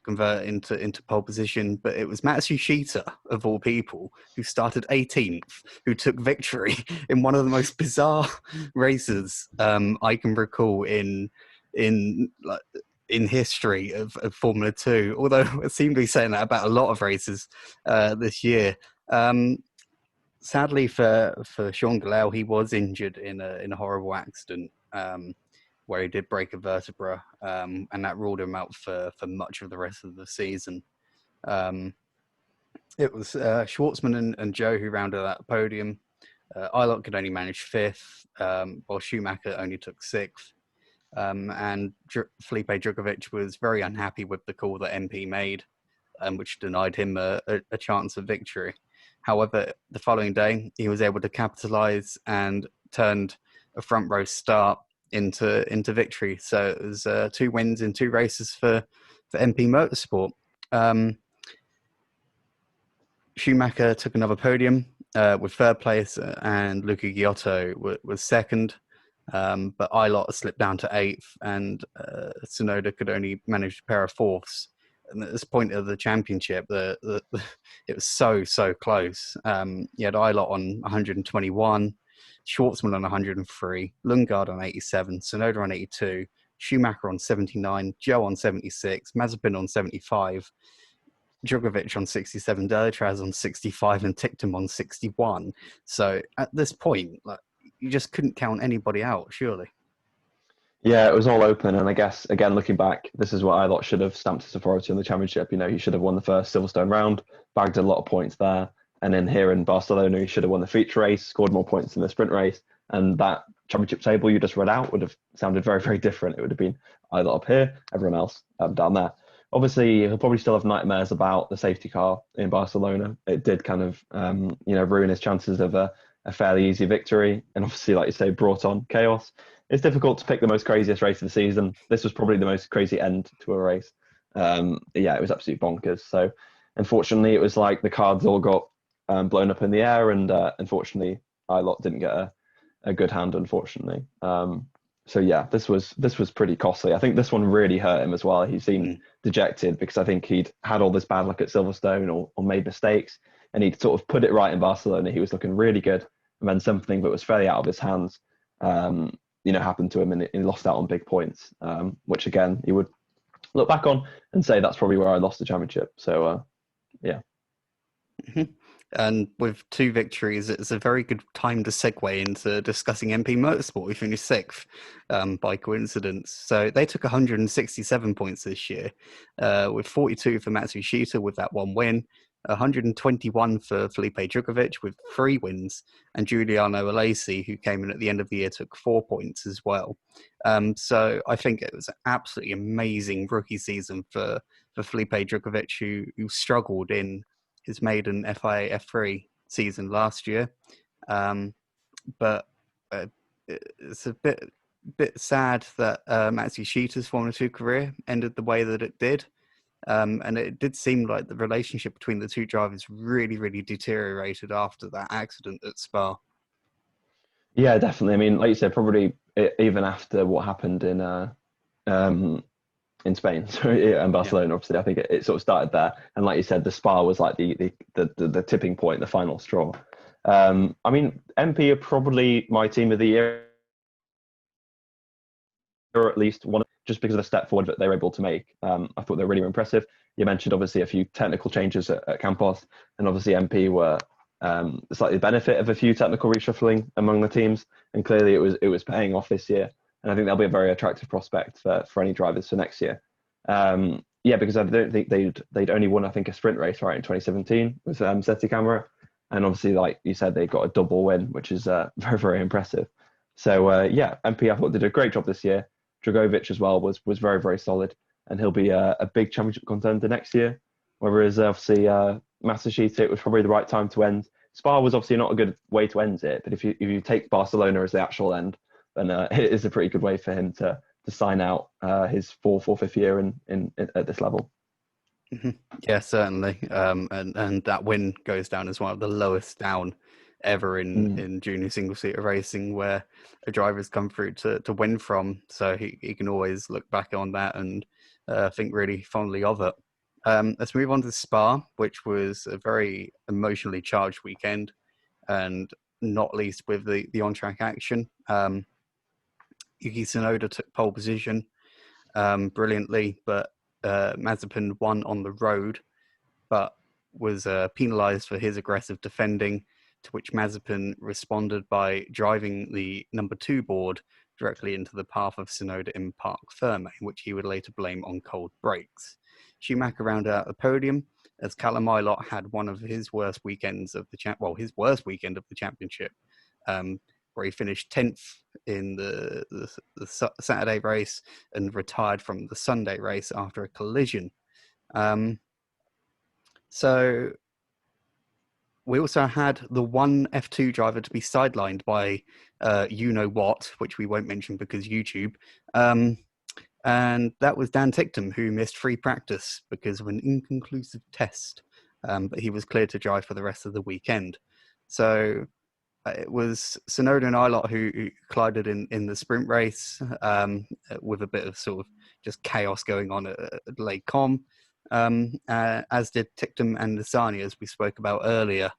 convert into pole position. But it was Matsushita, of all people, who started 18th, who took victory in one of the most bizarre races I can recall in history of Formula 2, although I seem to be saying that about a lot of races this year. Sadly for Sean Gallel, he was injured in a horrible accident where he did break a vertebra, and that ruled him out for much of the rest of the season. It was Schwartzman and Joe who rounded out the podium. Ilott could only manage fifth, while Schumacher only took sixth. And Philippe Drogovich was very unhappy with the call that MP made, which denied him a chance of victory. However, the following day, he was able to capitalise and turned a front row start into victory. So it was 2 wins in 2 races for MP Motorsport. Schumacher took another podium with third place, and Luka Giotto was second. But Ilott slipped down to 8th, and Sonoda could only manage a pair of fourths. And at this point of the championship, it was so close. You had Ilott on 121, Schwartzman on 103, Lungard on 87, Sonoda on 82, Schumacher on 79, Joe on 76, Mazapan on 75, Drogovich on 67, Delatraz on 65, and Ticktum on 61. So at this point, you just couldn't count anybody out, surely. Yeah, it was all open, and I guess, again, looking back, this is what Ilott should have stamped his authority on the championship. He should have won the first Silverstone round, bagged a lot of points there, and then here in Barcelona, he should have won the feature race, scored more points in the sprint race, and that championship table you just read out would have sounded very, very different. It would have been Ilott up here, everyone else down there. Obviously, he'll probably still have nightmares about the safety car in Barcelona. It did kind of, ruin his chances of a fairly easy victory, and obviously, like you say, brought on chaos. It's difficult to pick the most craziest race of the season. This was probably the most crazy end to a race. It was absolutely bonkers. So, unfortunately, it was like the cards all got blown up in the air, and unfortunately, Ilott didn't get a good hand. Unfortunately, this was pretty costly. I think this one really hurt him as well. He seemed dejected because I think he'd had all this bad luck at Silverstone or made mistakes, and he'd sort of put it right in Barcelona. He was looking really good, and then something that was fairly out of his hands, happened to him, and he lost out on big points, which again, he would look back on and say that's probably where I lost the championship. So, yeah. Mm-hmm. And with 2 victories, it's a very good time to segue into discussing MP Motorsport, who finished 6th by coincidence. So they took 167 points this year, with 42 for Matsushita with that 1 win, 121 for Felipe Drogovich with 3 wins, and Giuliano Alesi, who came in at the end of the year, took 4 points as well. So I think it was an absolutely amazing rookie season for Felipe Drogovich, who struggled in his maiden FIA F3 season last year. But it's a bit sad that Matsushita's Formula 2 career ended the way that it did. And it did seem like the relationship between the 2 drivers really, really deteriorated after that accident at Spa. Yeah, definitely. I mean, like you said, probably even after what happened in Spain and Barcelona, obviously, I think it sort of started there. And like you said, the Spa was like the tipping point, the final straw. I mean, MP are probably my team of the year, or at least one, just because of the step forward that they were able to make. I thought they were really impressive. You mentioned obviously a few technical changes at Campos, and obviously MP were slightly the benefit of a few technical reshuffling among the teams, and clearly it was paying off this year. And I think they'll be a very attractive prospect for any drivers for next year. Yeah, because I don't think they'd only won, I think, a sprint race right in 2017 with Seti Camera, and obviously, like you said, they got a double win, which is very, very impressive. So yeah, MP I thought did a great job this year. Drogovich as well was very, very solid, and he'll be a big championship contender next year. Whereas obviously Matsushita, it was probably the right time to end. Spa was obviously not a good way to end it, but if you take Barcelona as the actual end, then it is a pretty good way for him to sign out his fourth or fifth year in at this level. Yeah, certainly. And that win goes down as one of the lowest down ever in junior single seater racing, where a driver's come through to win from. So he can always look back on that and think really fondly of it. Let's move on to Spa, which was a very emotionally charged weekend, and not least with the on-track action. Yuki Tsunoda took pole position brilliantly, but Mazapan won on the road, but was penalised for his aggressive defending, to which Mazapan responded by driving the number 2 board directly into the path of Sonoda in Parc Ferme, which he would later blame on cold brakes. Schumacher rounded out the podium, as Callum Milot had one of his worst weekends of his worst weekend of the championship, where he finished 10th in the Saturday race and retired from the Sunday race after a collision. So we also had the one F2 driver to be sidelined by you know what, which we won't mention because YouTube. And that was Dan Ticktum, who missed free practice because of an inconclusive test. But he was cleared to drive for the rest of the weekend. So it was Sonoda and Ilott who collided in the sprint race with a bit of sort of just chaos going on at Lake Com, as did Ticktum and Nisani, as we spoke about earlier.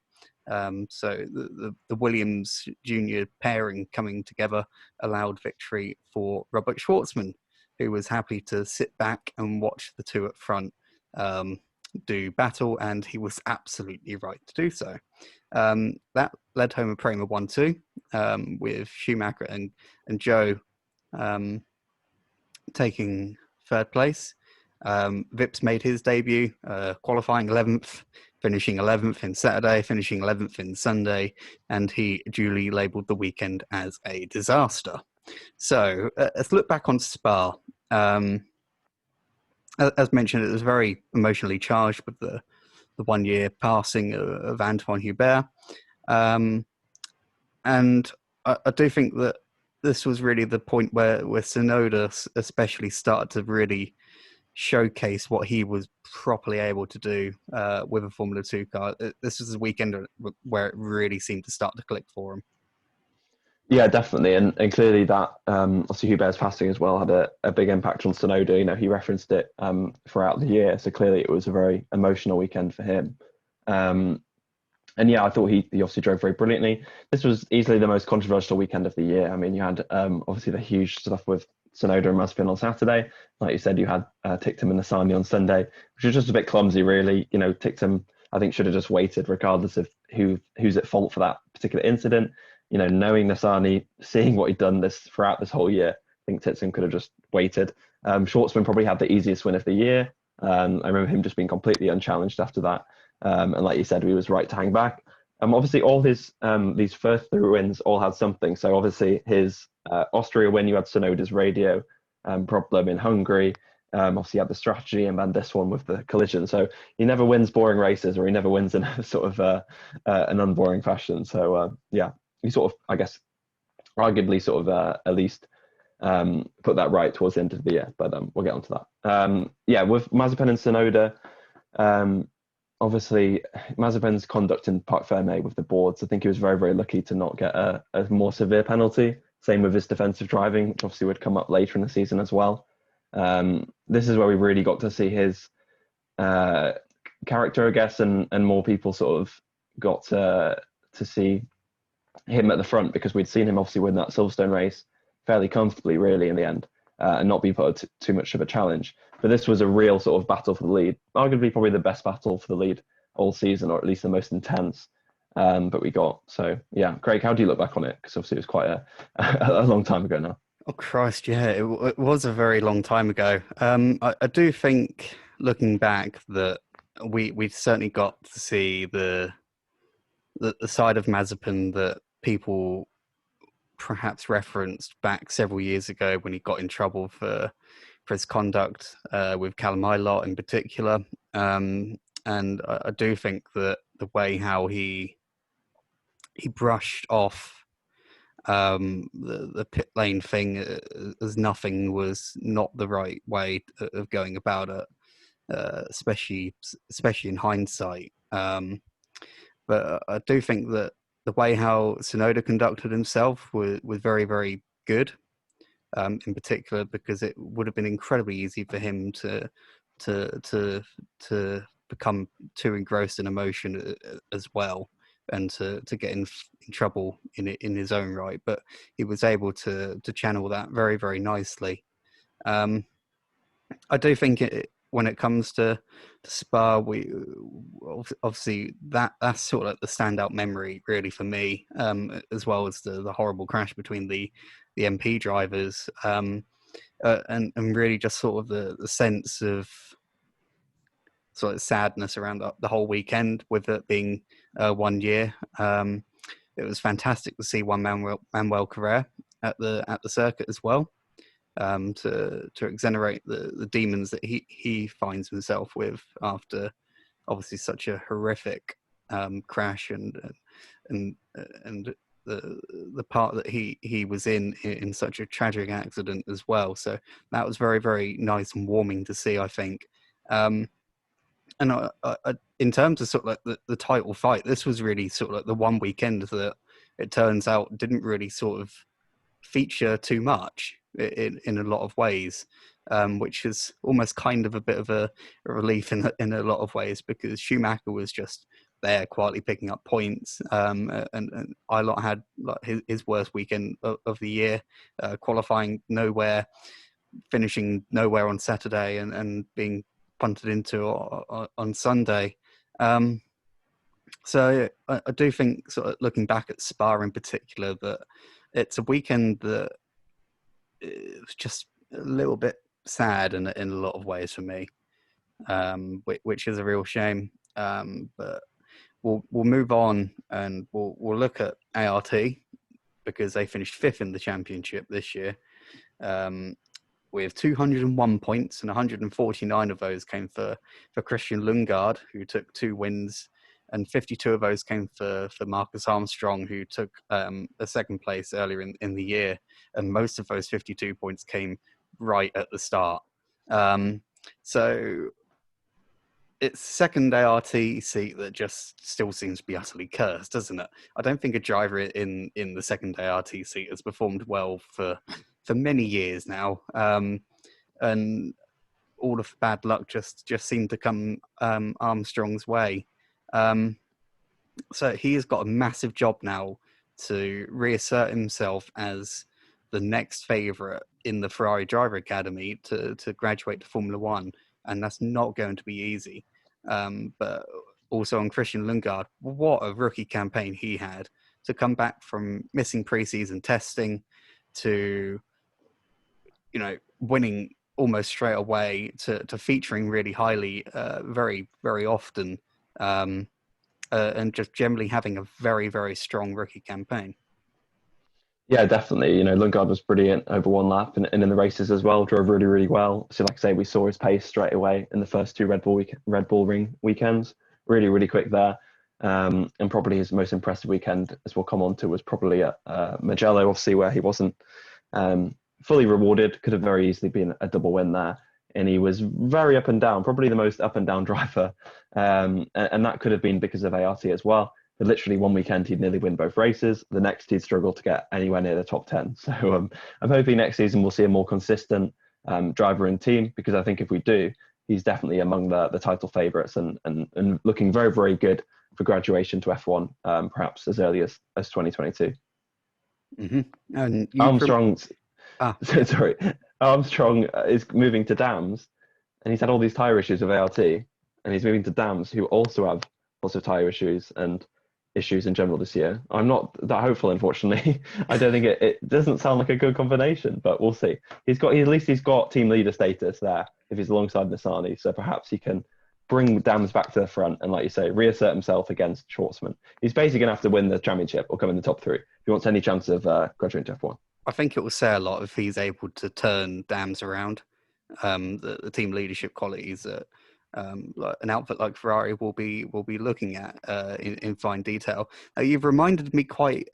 So the Williams Junior pairing coming together allowed victory for Robert Schwartzman, who was happy to sit back and watch the 2 up front do battle, and he was absolutely right to do so. That led home a Prema 1-2 with Schumacher and Joe taking 3rd place. Vips made his debut, qualifying 11th, finishing 11th in Saturday, finishing 11th in Sunday, and he duly labelled the weekend as a disaster. So let's look back on Spa. As mentioned, it was very emotionally charged with the 1 year passing of Antoine Hubert. And I do think that this was really the point where Sonoda especially started to really showcase what he was properly able to do with a Formula 2 car. This was a weekend where it really seemed to start to click for him. Yeah, definitely, and clearly that obviously Hubert's passing as well had a big impact on Sonoda. You know, he referenced it throughout the year, so clearly it was a very emotional weekend for him. And yeah, I thought he obviously drove very brilliantly. This was easily the most controversial weekend of the year. I mean, you had obviously the huge stuff with Sonoda and Mazapan on Saturday. Like you said, you had Ticktum and Nisani on Sunday, which was just a bit clumsy, really. You know, Ticktum I think should have just waited, regardless of who's at fault for that particular incident. Knowing Nasani, seeing what he'd done throughout this whole year, I think Ticktum could have just waited. Schwartzman probably had the easiest win of the year. I remember him just being completely unchallenged after that. And like you said, he was right to hang back. Obviously, all his these first three wins all had something. So obviously, his Austria win, you had Sonoda's radio problem in Hungary. Obviously, he had the strategy, and then this one with the collision. So he never wins boring races, or he never wins in a sort of an unboring fashion. So yeah, he sort of, I guess, arguably sort of at least put that right towards the end of the year. But we'll get onto that. Yeah, with Mazapan and Sonoda. Obviously, Mazapan's conduct in Parc Fermé with the boards, I think he was very, very lucky to not get a more severe penalty. Same with his defensive driving, which obviously would come up later in the season as well. This is where we really got to see his character, I guess, and more people sort of got to see him at the front, because we'd seen him obviously win that Silverstone race fairly comfortably, really, in the end, and not be put too much of a challenge. But this was a real sort of battle for the lead, arguably probably the best battle for the lead all season, or at least the most intense. But we got. So yeah, Craig, how do you look back on it? Because obviously it was quite a long time ago now. Oh Christ, yeah, it was a very long time ago. I do think, looking back, that we certainly got to see the side of Mazapan that people perhaps referenced back several years ago when he got in trouble for his conduct with Callum Milot in particular. And I do think that the way how he brushed off the pit lane thing as nothing was not the right way of going about it, especially in hindsight. But I do think that the way how Sonoda conducted himself was very, very good. In particular, because it would have been incredibly easy for him to become too engrossed in emotion as well, and to get in trouble in his own right. But he was able to channel that very, very nicely. I do think when it comes to Spa, we obviously that's sort of like the standout memory really for me, as well as the horrible crash between the MP drivers, and really just sort of the sense of sort of sadness around the whole weekend, with it being 1 year. It was fantastic to see Manuel Carrera at the circuit as well, to exonerate the demons that he finds himself with after obviously such a horrific crash, and the part that he was in such a tragic accident as well. So that was very, very nice and warming to see, I think. And in terms of sort of like the title fight, this was really sort of like the one weekend that it turns out didn't really sort of feature too much in a lot of ways, which is almost kind of a bit of a relief in a lot of ways, because Schumacher was just there quietly picking up points, and Ilott had like his worst weekend of the year, qualifying nowhere, finishing nowhere on Saturday, and being punted into on Sunday. So I do think, sort of looking back at Spa in particular, that it's a weekend that it was just a little bit sad in a lot of ways for me, which is a real shame. But we'll move on, and we'll look at ART, because they finished fifth in the championship this year, with 201 points, and 149 of those came for Christian Lungard, who took 2 wins, and 52 of those came for Marcus Armstrong, who took a second place earlier in the year. And most of those 52 points came right at the start. So it's second ART seat that just still seems to be utterly cursed, doesn't it? I don't think a driver in the second ART seat has performed well for many years now. And all of bad luck just seemed to come Armstrong's way. So he has got a massive job now to reassert himself as the next favourite in the Ferrari Driver Academy to graduate to Formula One, and that's not going to be easy. But also on Christian Lungard. What a rookie campaign he had to come back from missing preseason testing to, winning almost straight away to featuring really highly very, very often, and just generally having a very, very strong rookie campaign. Yeah, definitely. Lungard was brilliant over one lap and in the races as well, drove really, really well. So, like I say, we saw his pace straight away in the first two Red Bull Ring weekends. Really, really quick there. And probably his most impressive weekend, as we'll come on to, was probably at Mijello, obviously, where he wasn't fully rewarded. Could have very easily been a double win there. And he was very up and down, probably the most up and down driver. And that could have been because of ART as well. But literally one weekend he'd nearly win both races. The next he'd struggle to get anywhere near the top 10. So I'm hoping next season we'll see a more consistent driver and team, because I think if we do, he's definitely among the title favourites and looking very, very good for graduation to F1, perhaps as early as 2022. Mm-hmm. And Armstrong is moving to Dams, and he's had all these tyre issues with ART, and he's moving to Dams, who also have lots of tyre issues and issues in general this year. I'm not that hopeful, unfortunately. I don't think it doesn't sound like a good combination, but we'll see. At least he's got team leader status there if he's alongside Nissany, so perhaps he can bring Dams back to the front and, like you say, reassert himself against Schwartzman. He's basically going to have to win the championship or come in the top three if he wants any chance of graduating to F1. I think it will say a lot if he's able to turn Dams around. The team leadership qualities that like an outfit like Ferrari will be looking at in fine detail. You've reminded me quite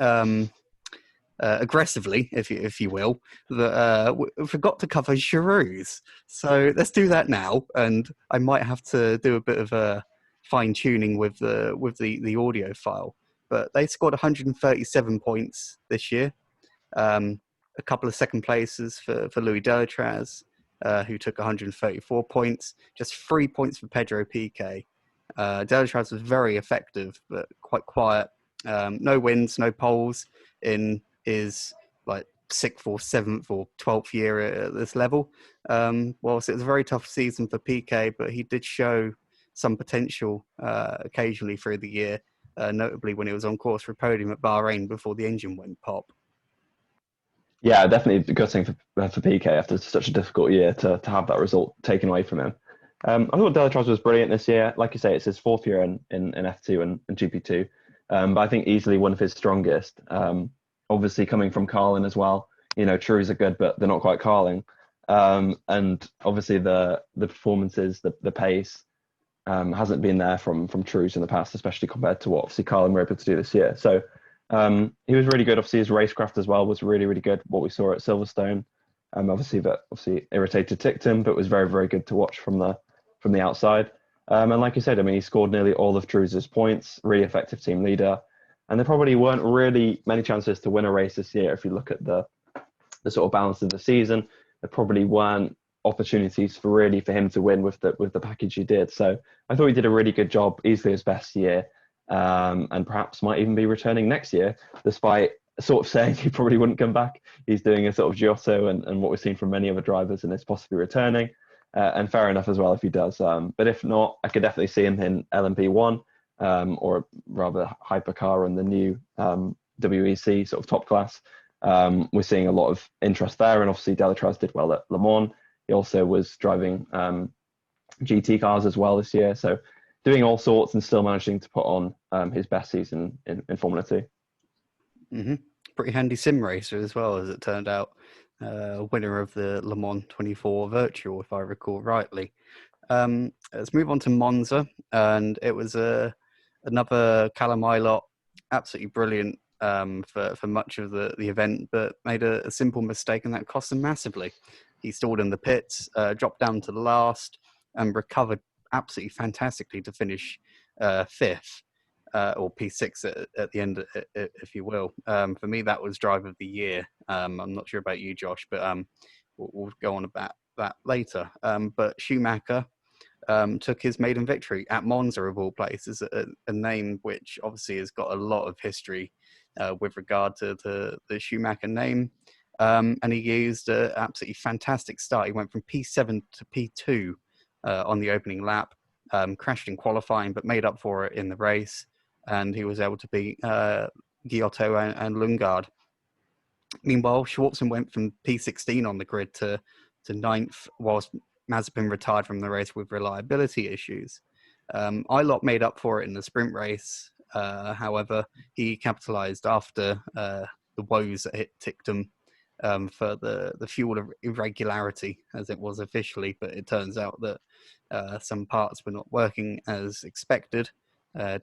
aggressively, if you will, that we forgot to cover Giroux's. So let's do that now, and I might have to do a bit of a fine tuning with the audio file. But they scored 137 points this year. A couple of second places for Louis Delatraz, who took 134 points, just 3 points for Pedro Piquet. Delatraz was very effective, but quite quiet. No wins, no poles in his like 6th or 7th or 12th year at this level. Whilst it was a very tough season for Piquet, but he did show some potential occasionally through the year, notably when he was on course for a podium at Bahrain before the engine went pop. Yeah, definitely gutting for Piqué after such a difficult year to have that result taken away from him. I thought Delatraz was brilliant this year. Like you say, it's his 4th year in F2 and GP2. But I think easily one of his strongest. Obviously coming from Carlin as well. Trues are good, but they're not quite Carling. And obviously the performances, the pace hasn't been there from Trues in the past, especially compared to what obviously Carlin were able to do this year. So he was really good. Obviously, his racecraft as well was really, really good. What we saw at Silverstone, obviously irritated Ticktum, but was very, very good to watch from the outside. And like you said, I mean, he scored nearly all of Trues's points. Really effective team leader, and there probably weren't really many chances to win a race this year. If you look at the sort of balance of the season, there probably weren't opportunities for him to win with the package he did. So I thought he did a really good job, easily his best year. And perhaps might even be returning next year, despite sort of saying he probably wouldn't come back. He's doing a sort of Giotto and what we've seen from many other drivers, and is possibly returning. And fair enough as well if he does. But if not, I could definitely see him in LMP1, or rather hypercar and the new WEC sort of top class. We're seeing a lot of interest there, and obviously Delatraz did well at Le Mans. He also was driving GT cars as well this year, so doing all sorts and still managing to put on his best season in Formula 2. Mm-hmm. Pretty handy sim racer as well, as it turned out. Winner of the Le Mans 24 Virtual, if I recall rightly. Let's move on to Monza, and it was another Callum Milot, absolutely brilliant for much of the event, but made a simple mistake, and that cost him massively. He stalled in the pits, dropped down to the last, and recovered absolutely fantastically to finish 5th, or P6 at the end, if you will. For me, that was drive of the year. I'm not sure about you, Josh, but we'll go on about that later. But Schumacher took his maiden victory at Monza, of all places, a name which obviously has got a lot of history with regard to the Schumacher name. And he used an absolutely fantastic start. He went from P7 to P2 on the opening lap. crashed in qualifying, but made up for it in the race, and he was able to beat Giotto and Lungard. Meanwhile, Schwartzman went from P16 on the grid to ninth, whilst Mazapan retired from the race with reliability issues. Ilott made up for it in the sprint race. However, he capitalised after the woes that hit Ticktum for the fuel irregularity, as it was officially, but it turns out that some parts were not working as expected.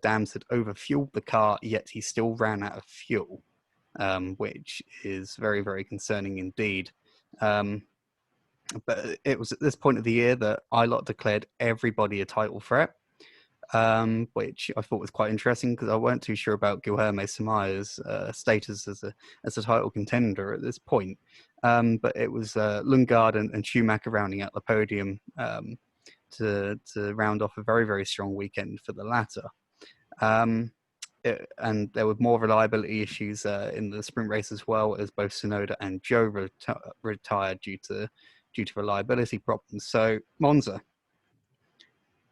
Dams had overfueled the car, yet he still ran out of fuel, which is very, very concerning indeed. But it was at this point of the year that Ilott declared everybody a title threat, which I thought was quite interesting because I weren't too sure about Guilherme Samaya's status as a title contender at this point. But it was Lungard and Schumacher rounding out the podium to round off a very, very strong weekend for the latter. And there were more reliability issues in the sprint race as well, as both Sonoda and Joe retired due to reliability problems. So Monza,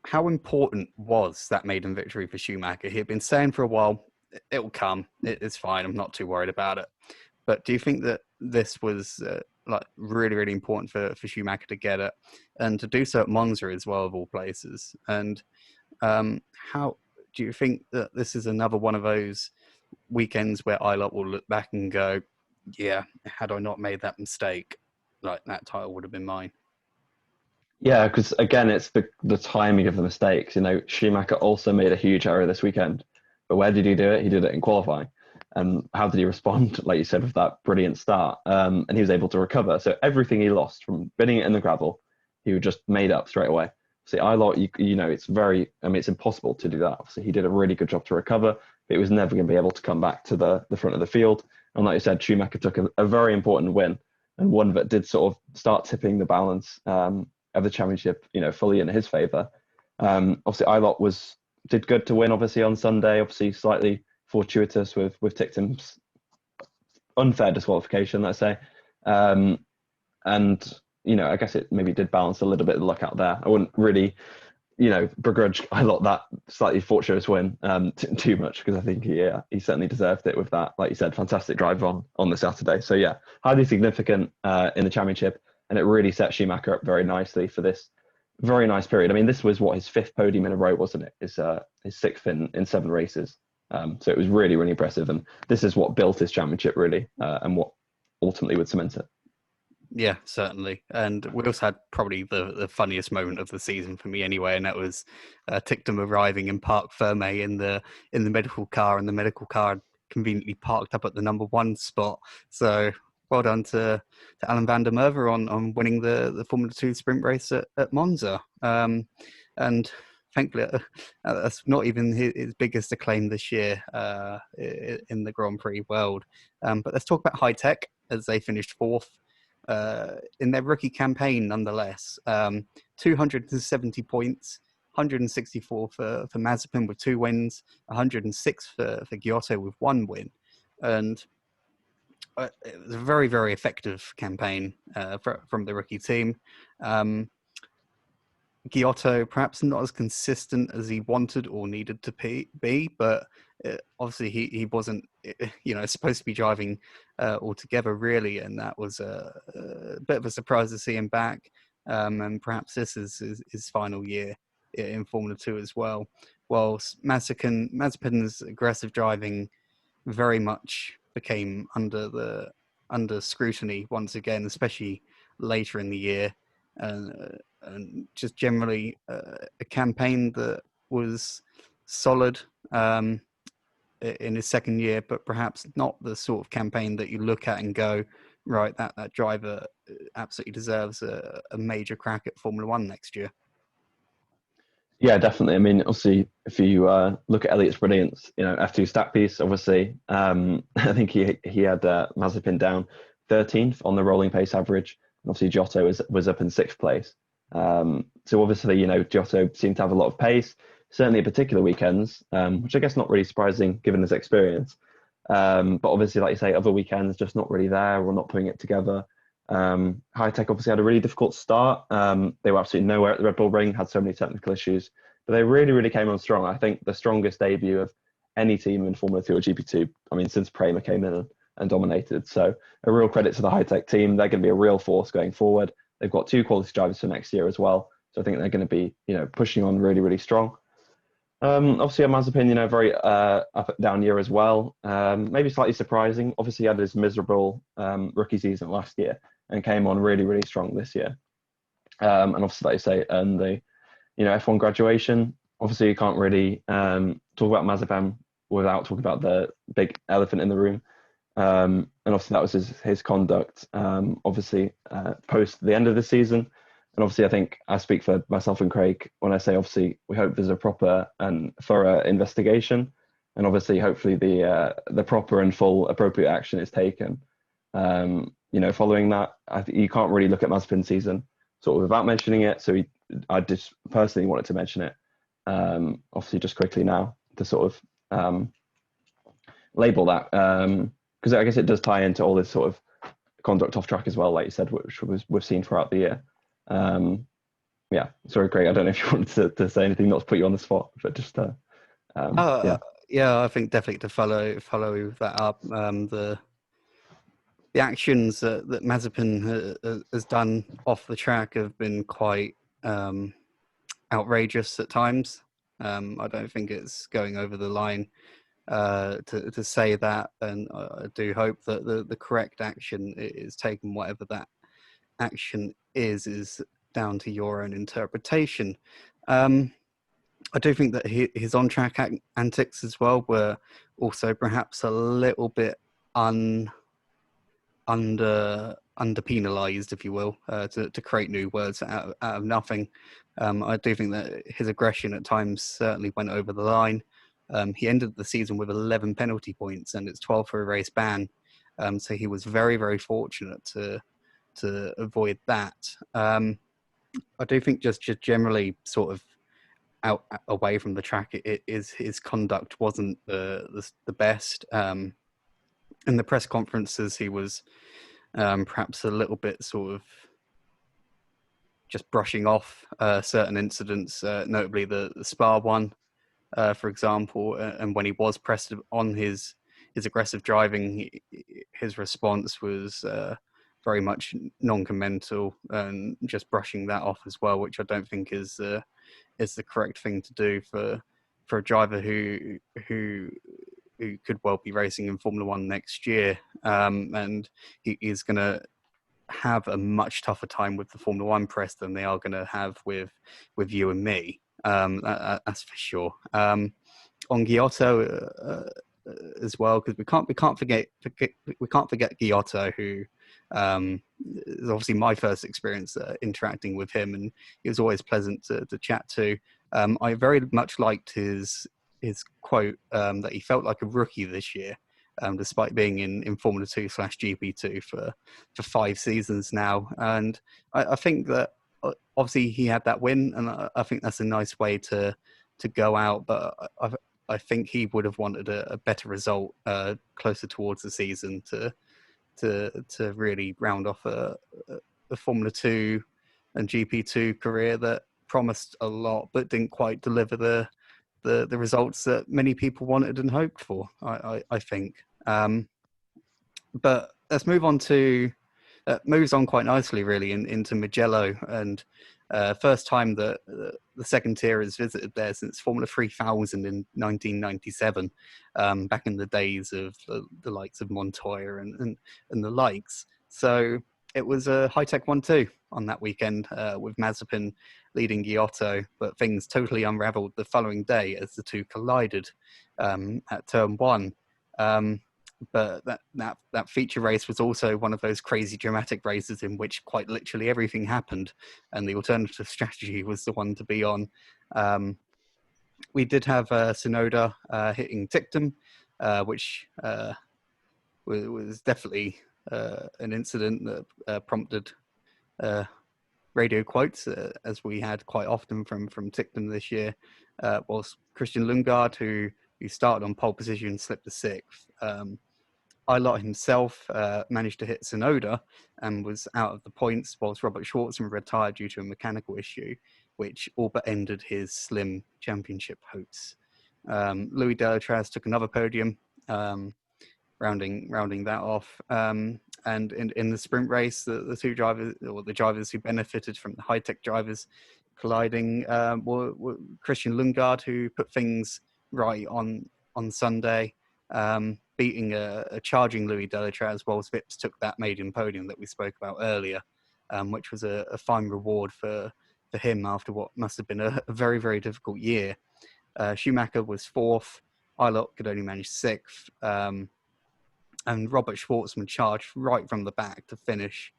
how important was that maiden victory for Schumacher? He had been saying for a while, it'll come, it's fine, I'm not too worried about it. But do you think that this was really, really important for Schumacher to get it, and to do so at Monza as well, of all places? And how do you think that this is another one of those weekends where Ilott will look back and go, yeah, had I not made that mistake, like, that title would have been mine? Yeah, because again, it's the timing of the mistakes. You know, Schumacher also made a huge error this weekend, but where did he do it? He did it in qualifying. And how did he respond? Like you said, with that brilliant start, and he was able to recover. So everything he lost from bidding it in the gravel, he just made up straight away. See, Ilott, you know, it's it's impossible to do that. Obviously, he did a really good job to recover, but he was never going to be able to come back to the front of the field. And like you said, Schumacher took a very important win, and one that did sort of start tipping the balance of the championship, you know, fully in his favour. Obviously, Ilott did good to win, obviously, on Sunday. Obviously, slightly fortuitous with Ticktum's unfair disqualification, let's say. And, you know, I guess it maybe did balance a little bit of luck out there. I wouldn't really, you know, begrudge Ilott that slightly fortuitous win too much, because I think he certainly deserved it with that, like you said, fantastic drive on the Saturday. So, yeah, highly significant in the championship. And it really set Schumacher up very nicely for this very nice period. I mean, this was his fifth podium in a row, wasn't it? His sixth in 7 races. So it was really, really impressive. And this is what built his championship, really, and what ultimately would cement it. Yeah, certainly. And we also had probably the funniest moment of the season for me anyway, and that was Ticktum arriving in Parc Fermé in the medical car, and the medical car conveniently parked up at the number 1 spot. So well done to Alan van der Merwe on winning the Formula 2 sprint race at Monza. And thankfully, that's not even his biggest acclaim this year in the Grand Prix world. But let's talk about High Tech, as they finished 4th in their rookie campaign, nonetheless. 270 points, 164 for Mazapan with 2 wins, 106 for Giotto with 1 win. And it was a very, very effective campaign from the rookie team. Giotto, perhaps not as consistent as he wanted or needed to be, but obviously he wasn't, you know, supposed to be driving altogether, really, and that was a bit of a surprise to see him back. And perhaps this is his final year in Formula 2 as well. Whilst Mazapan's aggressive driving very much became under scrutiny once again, especially later in the year, and just generally a campaign that was solid in his second year, but perhaps not the sort of campaign that you look at and go, right, that driver absolutely deserves a major crack at Formula 1 next year. Yeah, definitely. I mean, obviously, if you look at Elliott's brilliance, you know, F2 stat piece, obviously, I think he had Mazapan down 13th on the rolling pace average. And obviously, Giotto was up in 6th place. So obviously, you know, Giotto seemed to have a lot of pace, certainly at particular weekends, which I guess not really surprising given his experience. But obviously, like you say, other weekends just not really there or not putting it together. High Tech obviously had a really difficult start. They were absolutely nowhere at the Red Bull Ring, had so many technical issues. but they really, really came on strong. I think the strongest debut of any team in Formula 2 or GP2, I mean, since Prema came in and dominated. So a real credit to the high-tech team. They're going to be a real force going forward. They've got 2 quality drivers for next year as well. So I think they're going to be, pushing on really, really strong. Obviously, in Mazepin, very up and down year as well. Maybe slightly surprising. Obviously, he had his miserable rookie season last year and came on really, really strong this year. And obviously, like you say, and the F1 graduation. Obviously, you can't really talk about Mazapan without talking about the big elephant in the room. And obviously, that was his conduct. Obviously, post the end of the season. And obviously, I think I speak for myself and Craig when I say, obviously, we hope there's a proper and thorough investigation. And obviously, hopefully, the proper and full appropriate action is taken. Following that, I think you can't really look at Mazepin's season sort of without mentioning it. So I just personally wanted to mention it. Obviously, just quickly now to sort of label that, because I guess it does tie into all this sort of conduct off track as well, like you said, which we've seen throughout the year. Sorry, Craig, I don't know if you wanted to say anything, not to put you on the spot, but just yeah, I think definitely to follow that up. The actions that Mazepin has done off the track have been quite outrageous at times. I don't think it's going over the line to say that, and I do hope that the correct action is taken, whatever that action is down to your own interpretation. I do think that his on-track antics as well were also perhaps a little bit under penalized, if you will, to create new words out of nothing. I do think that his aggression at times certainly went over the line. He ended the season with 11 penalty points, and it's 12 for a race ban. So he was very, very fortunate to avoid that. I do think just generally sort of out away from the track, his conduct wasn't the best. In the press conferences, he was perhaps a little bit sort of just brushing off certain incidents, notably the Spa one, for example. And when he was pressed on his aggressive driving, his response was very much non-commental and just brushing that off as well, which I don't think is the correct thing to do for a driver who could well be racing in Formula One next year, and he is going to have a much tougher time with the Formula One press than they are going to have with you and me. That's for sure. On Giotto as well, because we can't forget Giotto, who is obviously my first experience interacting with him, and he was always pleasant to chat to. I very much liked his quote that he felt like a rookie this year, despite being in Formula 2/GP2 for 5 seasons now. And I think that obviously he had that win, and I think that's a nice way to go out. But I think he would have wanted a better result closer towards the season to really round off a Formula 2 and GP2 career that promised a lot but didn't quite deliver the results that many people wanted and hoped for, I think. But let's move on to moves on quite nicely really into Mijello, and first time that the second tier has visited there since Formula 3000 in 1997, back in the days of the likes of Montoya and the likes. So it was a high-tech 1-2 on that weekend, with Mazepin leading Giotto, but things totally unraveled the following day as the two collided at turn 1. But that feature race was also one of those crazy dramatic races in which quite literally everything happened, and the alternative strategy was the one to be on. We did have Sonoda hitting Ticktum, which was definitely an incident that prompted radio quotes, as we had quite often from Ticktum this year. Was Christian Lungard, who started on pole position, slipped to 6th. Ilott himself managed to hit Sonoda and was out of the points, whilst Robert Schwartzman retired due to a mechanical issue. which all but ended his slim championship hopes. Louis Delatraz took another podium, rounding that off. And in the sprint race, the two drivers, or the drivers who benefited from the high-tech drivers colliding, were Christian Lungard, who put things right on Sunday, beating a charging Louis Delatraz, whilst Vips took that maiden podium that we spoke about earlier, which was a fine reward for him after what must have been a very, very difficult year. Schumacher was fourth. Milot could only manage sixth. And Robert Schwartzman charged right from the back to finish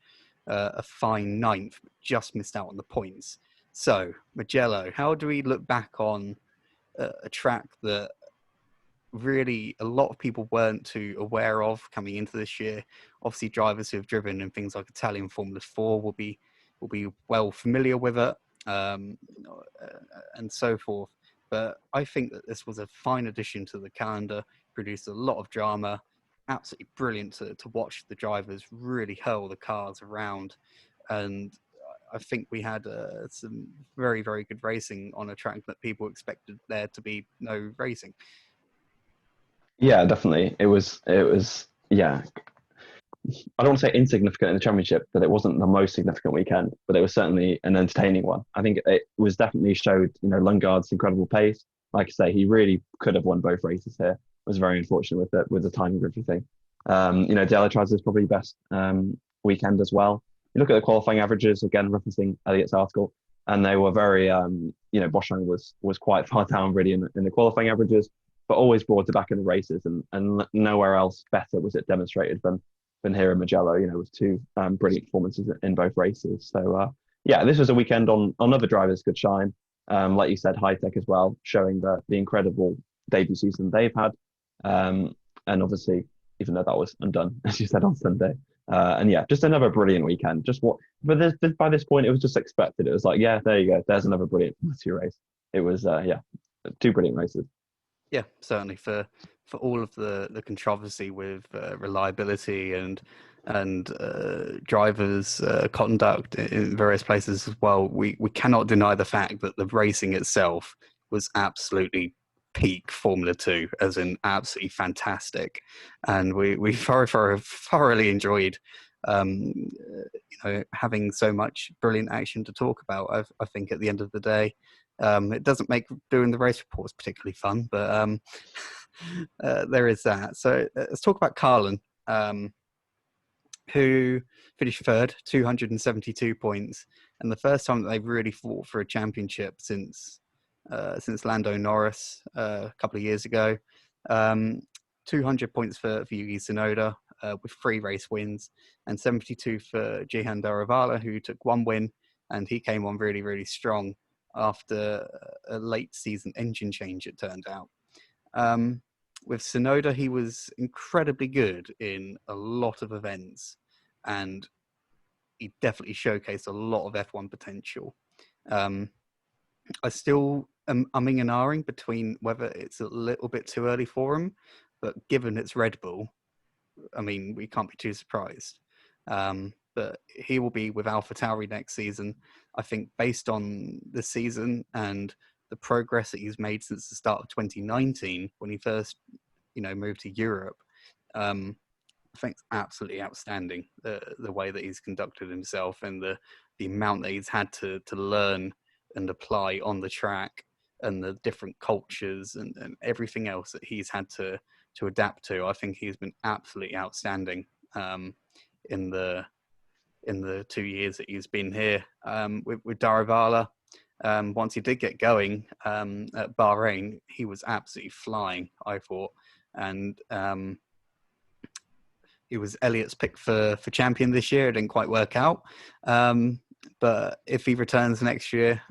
a fine ninth, but just missed out on the points. So, Mijello, how do we look back on a track that really a lot of people weren't too aware of coming into this year? Obviously, drivers who have driven in things like Italian Formula 4 will be well familiar with it, and so forth. But I think that this was a fine addition to the calendar, produced a lot of drama, absolutely brilliant to watch the drivers really hurl the cars around. And I think we had some very, very good racing on a track that people expected there to be no racing. Yeah, definitely. It was, yeah. I don't want to say insignificant in the championship, but it wasn't the most significant weekend, but it was certainly an entertaining one. I think it was definitely showed, Lungard's incredible pace. Like I say, he really could have won both races here. Was very unfortunate with it, with the timing of everything. Delatraz is probably best weekend as well. You look at the qualifying averages, again, referencing Elliot's article, and they were very, Boschung was quite far down really in the qualifying averages, but always brought it back in the races, and nowhere else better was it demonstrated than here in Mijello, with two brilliant performances in both races. So, this was a weekend on other drivers could shine. Like you said, high tech as well, showing the incredible debut season they've had. And obviously, even though that was undone, as you said, on Sunday. Just another brilliant weekend. But by this point, it was just expected. It was like, yeah, there you go. There's another brilliant race. It was, two brilliant races. Yeah, certainly for all of the controversy with reliability and drivers' conduct in various places as well, we cannot deny the fact that the racing itself was absolutely peak Formula 2, as in absolutely fantastic, and we thoroughly enjoyed having so much brilliant action to talk about. I think at the end of the day, it doesn't make doing the race reports particularly fun, but there is that. So let's talk about Callum, who finished third, 272 points, and the first time that they've really fought for a championship since Lando Norris a couple of years ago. 200 points for Yuki Tsunoda with 3 race wins, and 72 for Jihan Daravala, who took 1 win, and he came on really, really strong after a late season engine change, it turned out. With Sonoda, he was incredibly good in a lot of events, and he definitely showcased a lot of F1 potential. I still am umming and ahhing between whether it's a little bit too early for him, but given it's Red Bull, I mean, we can't be too surprised. But he will be with AlphaTauri next season. I think based on the season and the progress that he's made since the start of 2019, when he first, moved to Europe, I think it's absolutely outstanding, the way that he's conducted himself and the amount that he's had to learn and apply on the track, and the different cultures and everything else that he's had to adapt to. I think he's been absolutely outstanding in the 2 years that he's been here. With Daravala, once he did get going at Bahrain, he was absolutely flying, I thought. And he was Elliot's pick for champion this year. It didn't quite work out. But if he returns next year,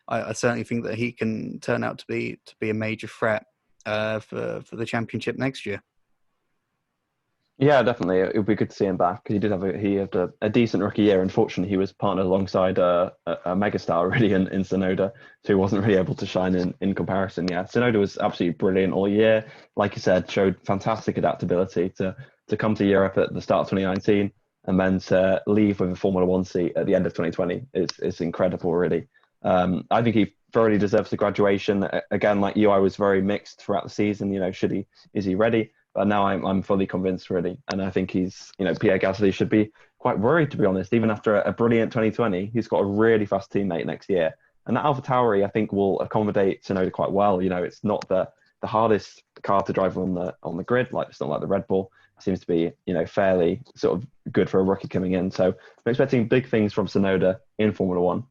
I certainly think that he can turn out to be a major threat for the championship next year. Yeah, definitely. It would be good to see him back. He had a decent rookie year. Unfortunately, he was partnered alongside a megastar really in Sonoda, so he wasn't really able to shine in comparison. Yeah, Sonoda was absolutely brilliant all year. Like you said, showed fantastic adaptability to come to Europe at the start of 2019 and then to leave with a Formula One seat at the end of 2020. It's incredible, really. I think he thoroughly deserves the graduation. Again, like you, I was very mixed throughout the season. Is he ready? But now I'm fully convinced, really. And I think Pierre Gasly should be quite worried, to be honest. Even after a brilliant 2020, he's got a really fast teammate next year. And that AlphaTauri, I think, will accommodate Tsunoda quite well. It's not the hardest car to drive on the grid. Like, it's not like the Red Bull. It seems to be, fairly sort of good for a rookie coming in. So I'm expecting big things from Sonoda in Formula One.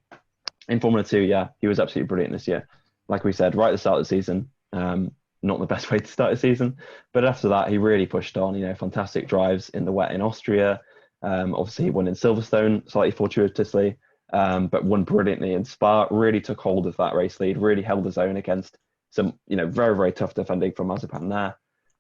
In Formula 2, yeah, he was absolutely brilliant this year. Like we said, right at the start of the season, not the best way to start a season. But after that, he really pushed on, fantastic drives in the wet in Austria. Obviously, he won in Silverstone, slightly fortuitously, but won brilliantly in Spa, really took hold of that race lead, really held his own against some, very, very tough defending from Mazapan there,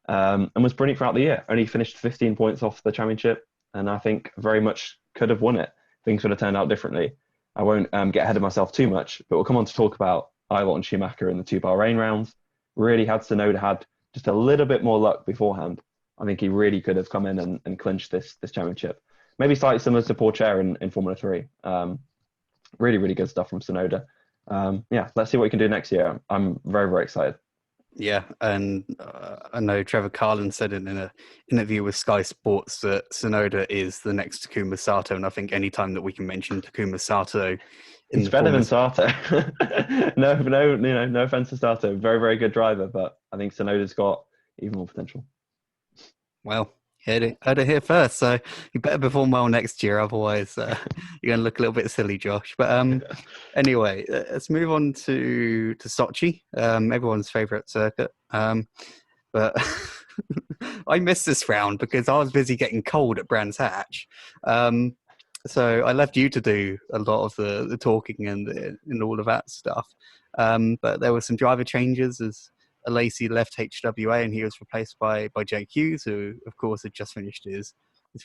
and was brilliant throughout the year. Only finished 15 points off the championship, and I think very much could have won it. Things would have turned out differently. I won't get ahead of myself too much, but we'll come on to talk about Ilott and Schumacher in the 2 Bahrain rounds. Really, had Sonoda had just a little bit more luck beforehand, I think he really could have come in and clinched this championship. Maybe slightly similar to Pourchaire in Formula 3. Really, really good stuff from Sonoda. Yeah, let's see what he can do next year. I'm very, very excited. Yeah, and I know Trevor Carlin said in an interview with Sky Sports that Sonoda is the next Takuma Sato, and I think any time that we can mention Takuma Sato, he's better than Sato. No offense to Sato, very, very good driver, but I think Sonoda's got even more potential. Well, heard it here first, so you better perform well next year, otherwise you're going to look a little bit silly, Josh. But anyway, let's move on to Sochi, everyone's favourite circuit. But I missed this round because I was busy getting cold at Brands Hatch. So I left you to do a lot of the talking and all of that stuff. But there were some driver changes as Lacey left HWA and he was replaced by Jake Hughes, who of course had just finished his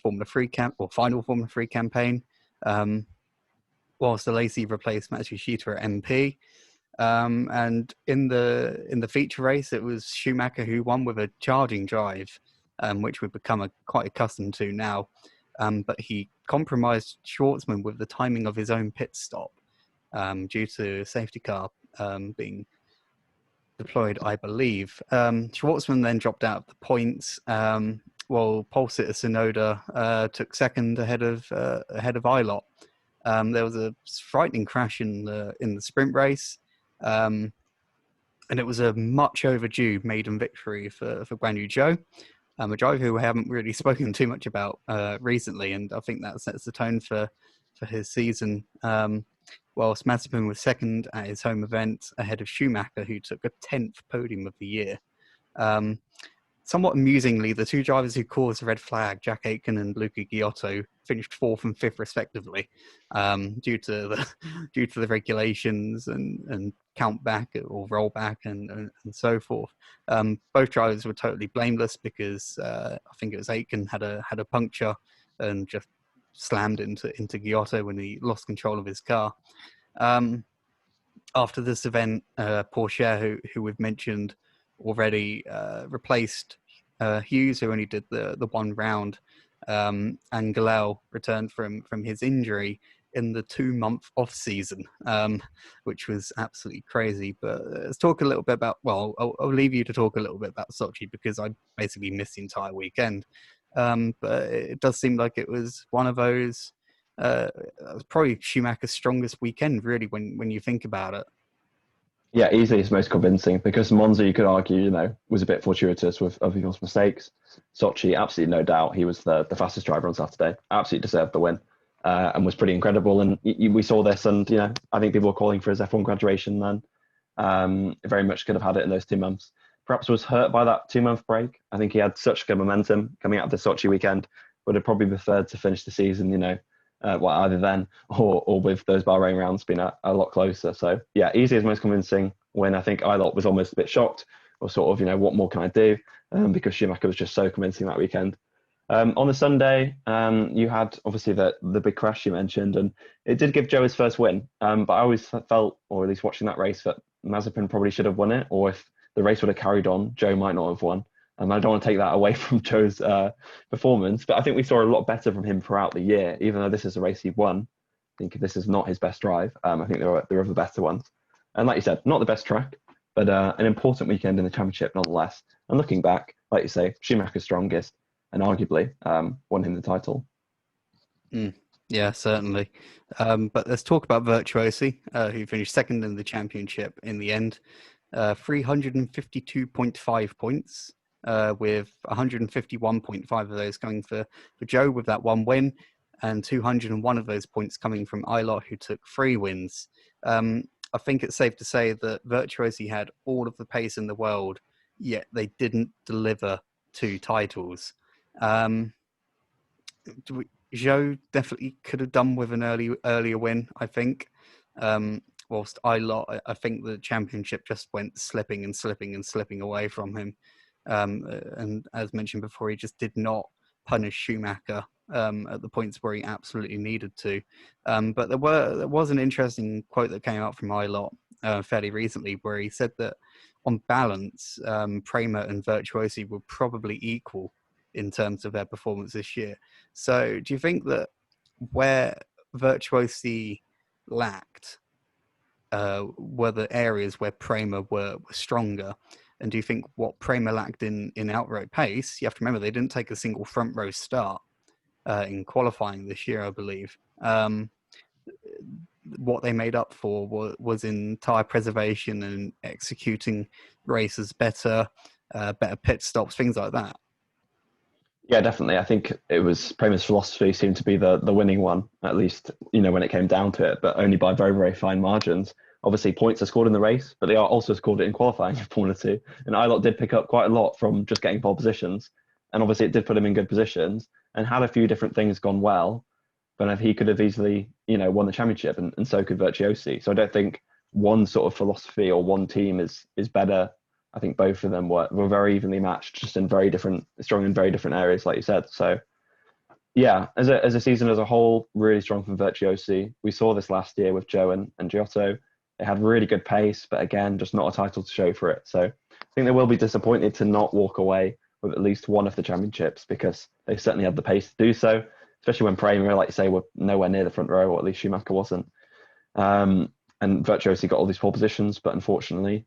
Formula 3 final Formula 3 campaign. Whilst Lacey replaced Matsushita at MP. And in the feature race, it was Schumacher who won with a charging drive, which we've become quite accustomed to now. But he compromised Schwartzman with the timing of his own pit stop due to safety car being deployed, I believe. Schwartzman then dropped out of the points, while pole sitter Sonoda took second ahead of Ilott. There was a frightening crash in the sprint race, and it was a much overdue maiden victory for Guan Yu Zhou, a driver who we haven't really spoken too much about recently, and I think that sets the tone for his season. Whilst Mazapan was second at his home event ahead of Schumacher, who took a 10th podium of the year. Somewhat amusingly, the two drivers who caused the red flag, Jack Aiken and Luka Giotto, finished 4th and 5th respectively, due to the regulations and count back or roll back and so forth. Both drivers were totally blameless because I think it was Aiken had a puncture and just slammed into Giotto when he lost control of his car. After this event, Pourchaire, who we've mentioned already, replaced Hughes, who only did the one round, and Galel returned from his injury in the 2-month off season, which was absolutely crazy. But let's talk a little bit about, I'll leave you to talk a little bit about Sochi because I basically missed the entire weekend. But it does seem like it was one of those, it was probably Schumacher's strongest weekend, really, when you think about it. Yeah, easily his most convincing because Monza, you could argue, was a bit fortuitous with other people's mistakes. Sochi, absolutely no doubt, he was the fastest driver on Saturday. Absolutely deserved the win, and was pretty incredible. And we saw this, and I think people were calling for his F1 graduation then. Very much could have had it in those 2 months. Perhaps was hurt by that 2-month break. I think he had such good momentum coming out of the Sochi weekend. Would have probably preferred to finish the season, either then or with those Bahrain rounds being a lot closer. So yeah, easy is most convincing when I think Ilott was almost a bit shocked or sort of, what more can I do? Because Schumacher was just so convincing that weekend. On the Sunday, you had obviously the big crash you mentioned, and it did give Zhou his first win. But I always felt, or at least watching that race, that Mazapan probably should have won it, or if the race would have carried on, Zhou might not have won. I don't want to take that away from Zhou's performance, but I think we saw a lot better from him throughout the year, even though this is a race he won. think this is not his best drive. I think there are other better ones. And like you said, not the best track, but an important weekend in the championship nonetheless. And looking back, like you say, Schumacher's strongest and arguably won him the title. Yeah, certainly. But let's talk about Virtuosi, who finished second in the championship in the end. 352.5 points, with 151.5 of those coming for Joe with that one win, and 201 of those points coming from Ilott, who took 3 wins. I think it's safe to say that Virtuosi had all of the pace in the world, yet they didn't deliver 2 titles. Joe definitely could have done with an earlier win, I think. Whilst I think the championship just went slipping away from him. And as mentioned before, he just did not punish Schumacher at the points where he absolutely needed to. But there was an interesting quote that came out from Ilott fairly recently, where he said that on balance, Prema and Virtuosi were probably equal in terms of their performance this year. So do you think that where Virtuosi lacked were the areas where Prema were stronger? And do you think what Prema lacked in outright pace, you have to remember they didn't take a single front row start in qualifying this year, I believe. What they made up for was in tyre preservation and executing races better, better pit stops, things like that. Yeah, definitely. I think it was Prema's philosophy seemed to be the winning one, at least, when it came down to it, but only by very, very fine margins. Obviously, points are scored in the race, but they are also scored in qualifying if Formula 2. And Ilott did pick up quite a lot from just getting pole positions. And obviously, it did put him in good positions. And had a few different things gone well, but he could have easily, won the championship, and so could Virtuosi. So I don't think one sort of philosophy or one team is better. I think both of them were very evenly matched, just strong in very different areas, like you said. So, yeah, as a season as a whole, really strong from Virtuosi. We saw this last year with Joe and Giotto. They had really good pace, but again, just not a title to show for it. So I think they will be disappointed to not walk away with at least one of the championships, because they certainly had the pace to do so, especially when Prema, like you say, were nowhere near the front row, or at least Schumacher wasn't. And Virtuosi got all these pole positions, but unfortunately,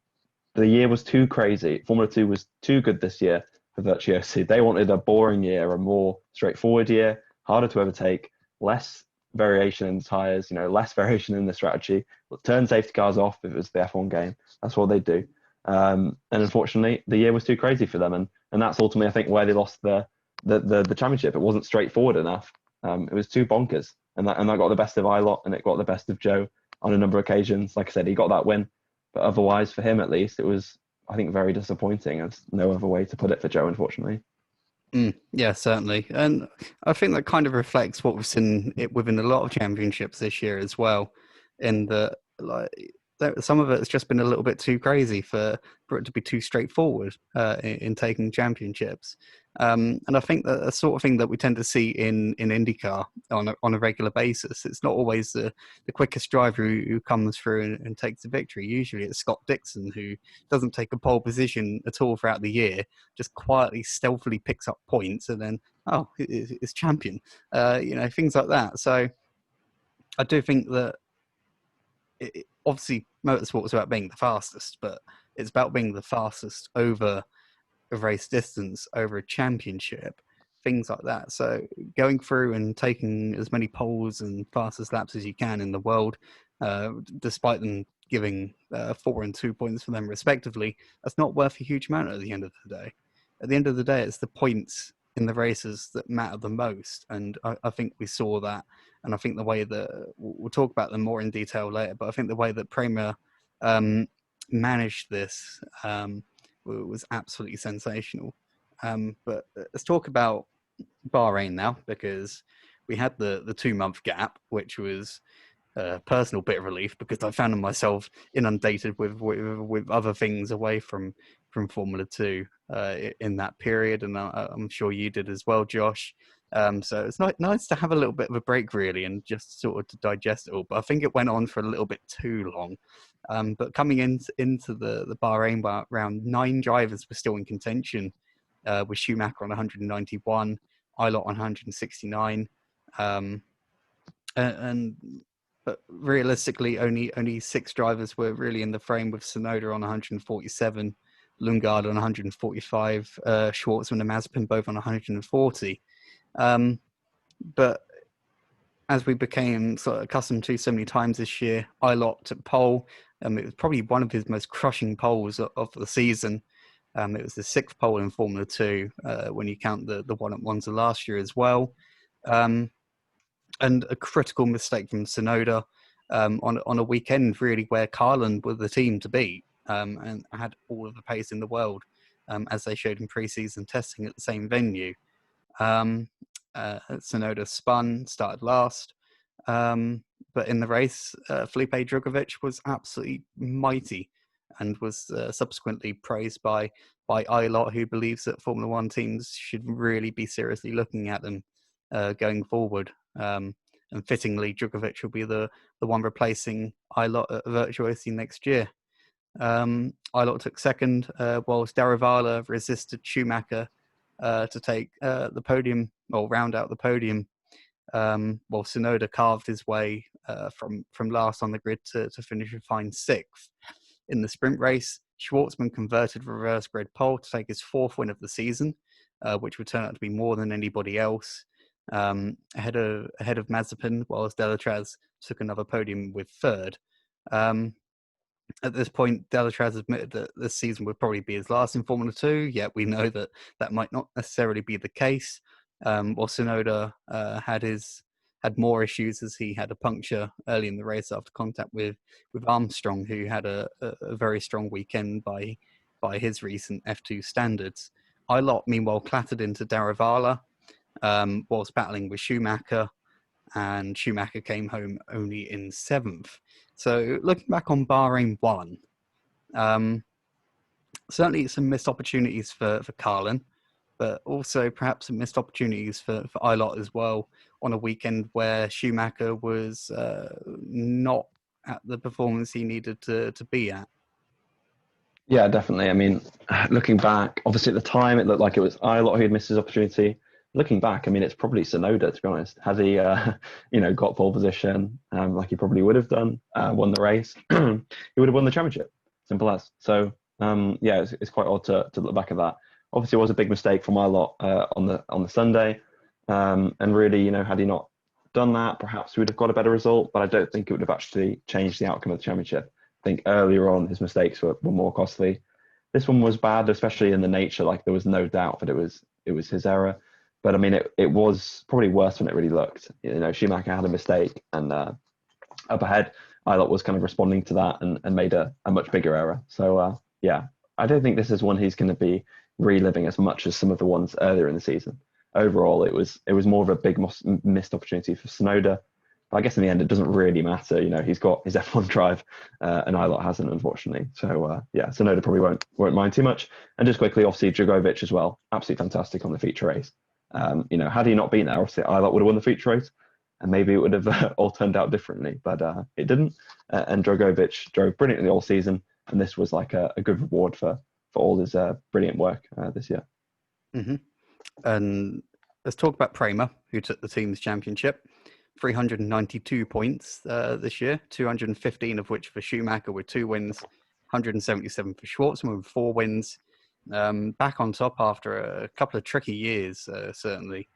the year was too crazy. Formula 2 was too good this year for Virtuosi. They wanted a boring year, a more straightforward year, harder to overtake, less variation in the tyres, less variation in the strategy. Turn safety cars off if it was the F1 game. That's what they do. And unfortunately, the year was too crazy for them. And that's ultimately, I think, where they lost the championship. It wasn't straightforward enough. It was too bonkers. And that got the best of Ilott, and it got the best of Joe on a number of occasions. Like I said, he got that win. But otherwise, for him at least, it was, I think, very disappointing. There's no other way to put it for Joe, unfortunately. Yeah, certainly. And I think that kind of reflects what we've seen within a lot of championships this year as well, in that some of it has just been a little bit too crazy for it to be too straightforward in taking championships. And I think that the sort of thing that we tend to see in IndyCar on a regular basis, it's not always the quickest driver who comes through and takes the victory. Usually it's Scott Dixon, who doesn't take a pole position at all throughout the year, just quietly, stealthily picks up points, and then, it's champion. Things like that. So I do think that obviously motorsport is about being the fastest, but it's about being the fastest over a race distance, over a championship, things like that. So going through and taking as many poles and fastest laps as you can in the world, despite them giving 4 and 2 points for them respectively, that's not worth a huge amount at the end of the day. At the end of the day, it's the points in the races that matter the most. And I think we saw that. And I think the way that we'll talk about them more in detail later, but I think the way that Prema managed this was absolutely sensational. But let's talk about Bahrain now, because we had the 2-month gap, which was a personal bit of relief, because I found myself inundated with other things away from Formula 2 in that period, and I'm sure you did as well, Josh. So it's nice to have a little bit of a break, really, and just sort of to digest it all. But I think it went on for a little bit too long. But coming into the Bahrain round, 9 drivers were still in contention, with Schumacher on 191, Ilott on 169. And but realistically, only 6 drivers were really in the frame, with Sonoda on 147, Lungard on 145, Schwartzman and Mazapan both on 140. But as we became sort of accustomed to so many times this year, Ilott took pole. It was probably one of his most crushing poles of the season. It was the 6th pole in Formula 2 when you count the one at Monza last year as well. And a critical mistake from Sonoda on a weekend really where Carlin were the team to beat and had all of the pace in the world, as they showed in pre-season testing at the same venue. Sonoda spun, started last, but in the race, Philippe Drogovich was absolutely mighty and was subsequently praised by Ilott, who believes that Formula One teams should really be seriously looking at them going forward. And fittingly, Drogovich will be the one replacing Ilott at Virtual Racing next year. Ilott took second, whilst Daruvala resisted Schumacher to take the podium, or round out the podium, while Sonoda carved his way from last on the grid to finish a fine 6th. In the sprint race, Schwartzman converted reverse grid pole to take his 4th win of the season, which would turn out to be more than anybody else, ahead of Mazapan, whilst Delatraz took another podium with 3rd. At this point, Delatraz admitted that this season would probably be his last in Formula 2, yet we know that that might not necessarily be the case. While Sonoda had more issues, as he had a puncture early in the race after contact with Armstrong, who had a very strong weekend by his recent F2 standards. Ilott, meanwhile, clattered into Daruvala whilst battling with Schumacher, and Schumacher came home only in 7th. So looking back on Bahrain 1, certainly some missed opportunities for Carlin, but also perhaps some missed opportunities for Ilott as well, on a weekend where Schumacher was not at the performance he needed to be at. Yeah, definitely. I mean, looking back, obviously at the time it looked like it was Ilott who'd missed his opportunity. Looking back, I mean, it's probably Sonoda, to be honest. Had he, got pole position, like he probably would have done, won the race, he would have won the championship. Simple as. So, it's quite odd to look back at that. Obviously, it was a big mistake from Ilott on the Sunday, and really, had he not done that, perhaps we would have got a better result. But I don't think it would have actually changed the outcome of the championship. I think earlier on his mistakes were more costly. This one was bad, especially in the nature. Like there was no doubt that it was his error. But I mean, it was probably worse than it really looked. Schumacher had a mistake, and up ahead, Ilott was kind of responding to that and made a much bigger error. So I don't think this is one he's going to be reliving as much as some of the ones earlier in the season. Overall, it was more of a big missed opportunity for Sonoda. But I guess in the end, it doesn't really matter. He's got his F1 drive, and Ilott hasn't, unfortunately. So Sonoda probably won't mind too much. And just quickly, obviously, Drogovich as well, absolutely fantastic on the feature race. Had he not been there, obviously Ilott would have won the feature race, and maybe it would have all turned out differently. But it didn't. And Drogovich drove brilliantly all season, and this was like a good reward for all his brilliant work this year. Mm-hmm. And let's talk about Prema, who took the team's championship. 392 points this year, 215 of which for Schumacher with 2 wins, 177 for Schwartzman with 4 wins. Back on top after a couple of tricky years, certainly,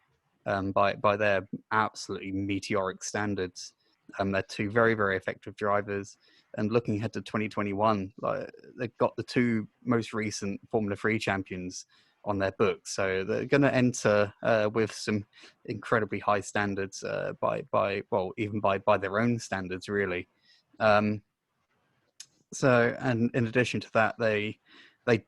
by their absolutely meteoric standards. They're 2 very, very effective drivers. And looking ahead to 2021, they've got the 2 most recent Formula 3 champions on their books, so they're going to enter with some incredibly high standards, even by their own standards, really. So, and in addition to that, they